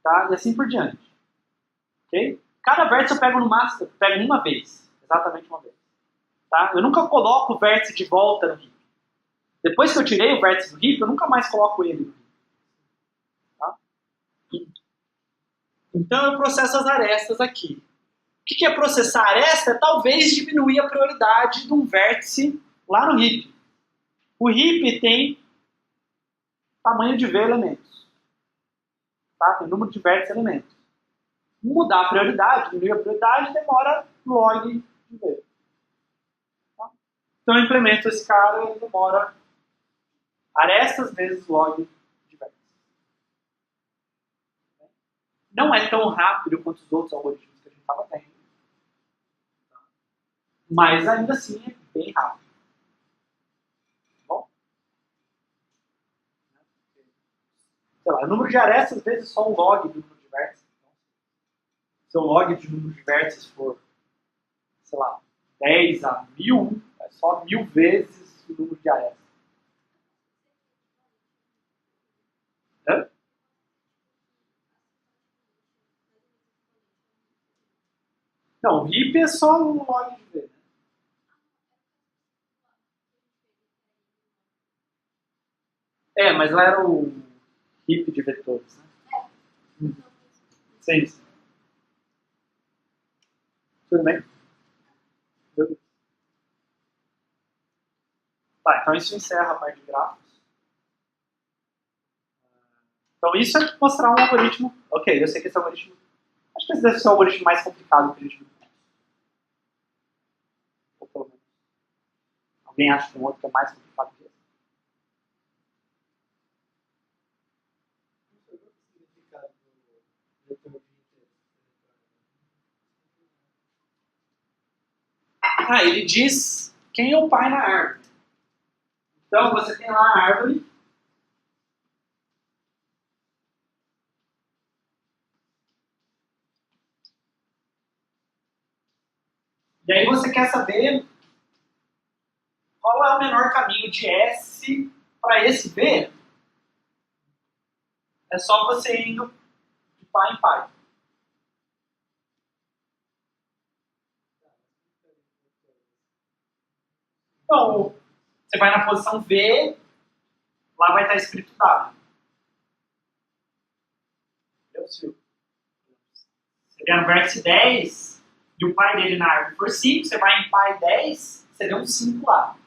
Tá? E assim por diante. Ok? Cada vértice eu pego no master, pego uma vez. Exatamente uma vez. Tá? Eu nunca coloco o vértice de volta no heap. Depois que eu tirei o vértice do heap, eu nunca mais coloco ele no heap. Tá? Então eu processo as arestas aqui. O que é processar a aresta? É talvez diminuir a prioridade de um vértice lá no heap. O heap tem tamanho de V elementos. Tá? Tem número de vértices elementos. Mudar a prioridade, diminuir a prioridade, demora log de V. Tá? Então eu implemento esse cara e demora arestas vezes log de vértices. Não é tão rápido quanto os outros algoritmos que a gente estava vendo. Mas ainda assim é bem rápido. Bom? Sei lá, o número de arestas vezes só um log do número de vértices. Se o log de número de vértices for, sei lá, 10 a 1000, é só 1000 vezes o número de arestas. Hã? Não, o heap é só um log de V. Mas lá era o heap de vetores, né? Sim, sim. Tudo bem? Tá, então isso encerra a parte de gráficos. Então isso é mostrar um algoritmo. Ok, eu sei que esse algoritmo... Acho que esse deve ser o algoritmo mais complicado que a gente viu. Ou pelo menos. Alguém acha que tem um outro que é mais complicado que esse? Ele diz quem é o pai na árvore. Então você tem lá a árvore. E aí você quer saber qual é o menor caminho de S para esse B. É só você indo de pai em pai. Então, você vai na posição V, lá vai estar escrito W. Você vê no vértice 10, e o pai dele na árvore for 5, você vai em pai 10, você vê um 5 lá.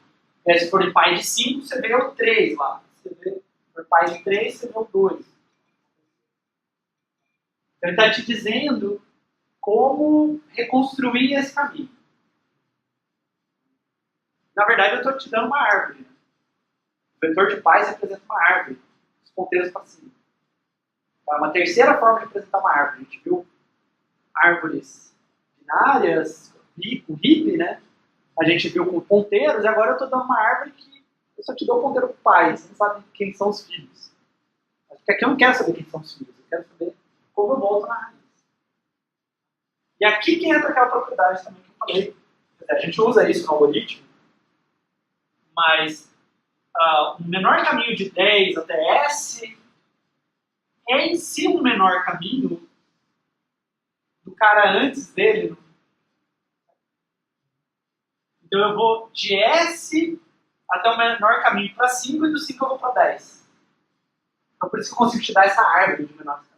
E aí, se for em pai de 5, você vê o 3 lá. Se for pai de 3, você vê o 2. Então, ele está te dizendo como reconstruir esse caminho. Na verdade, eu estou te dando uma árvore. O vetor de pais representa uma árvore, os ponteiros para cima. Então, uma terceira forma de representar uma árvore. A gente viu árvores binárias, com heap, né? A gente viu com ponteiros, e agora eu estou dando uma árvore que eu só te dou o ponteiro para o pai, você não sabe quem são os filhos. Porque aqui eu não quero saber quem são os filhos, eu quero saber como eu volto na raiz. E aqui que entra aquela propriedade também que eu falei. A gente usa isso no algoritmo, mas o menor caminho de 10 até S é em si um menor caminho do cara antes dele. Então eu vou de S até o menor caminho para 5 e do 5 eu vou para 10. Então por isso que eu consigo te dar essa árvore de menor caminho.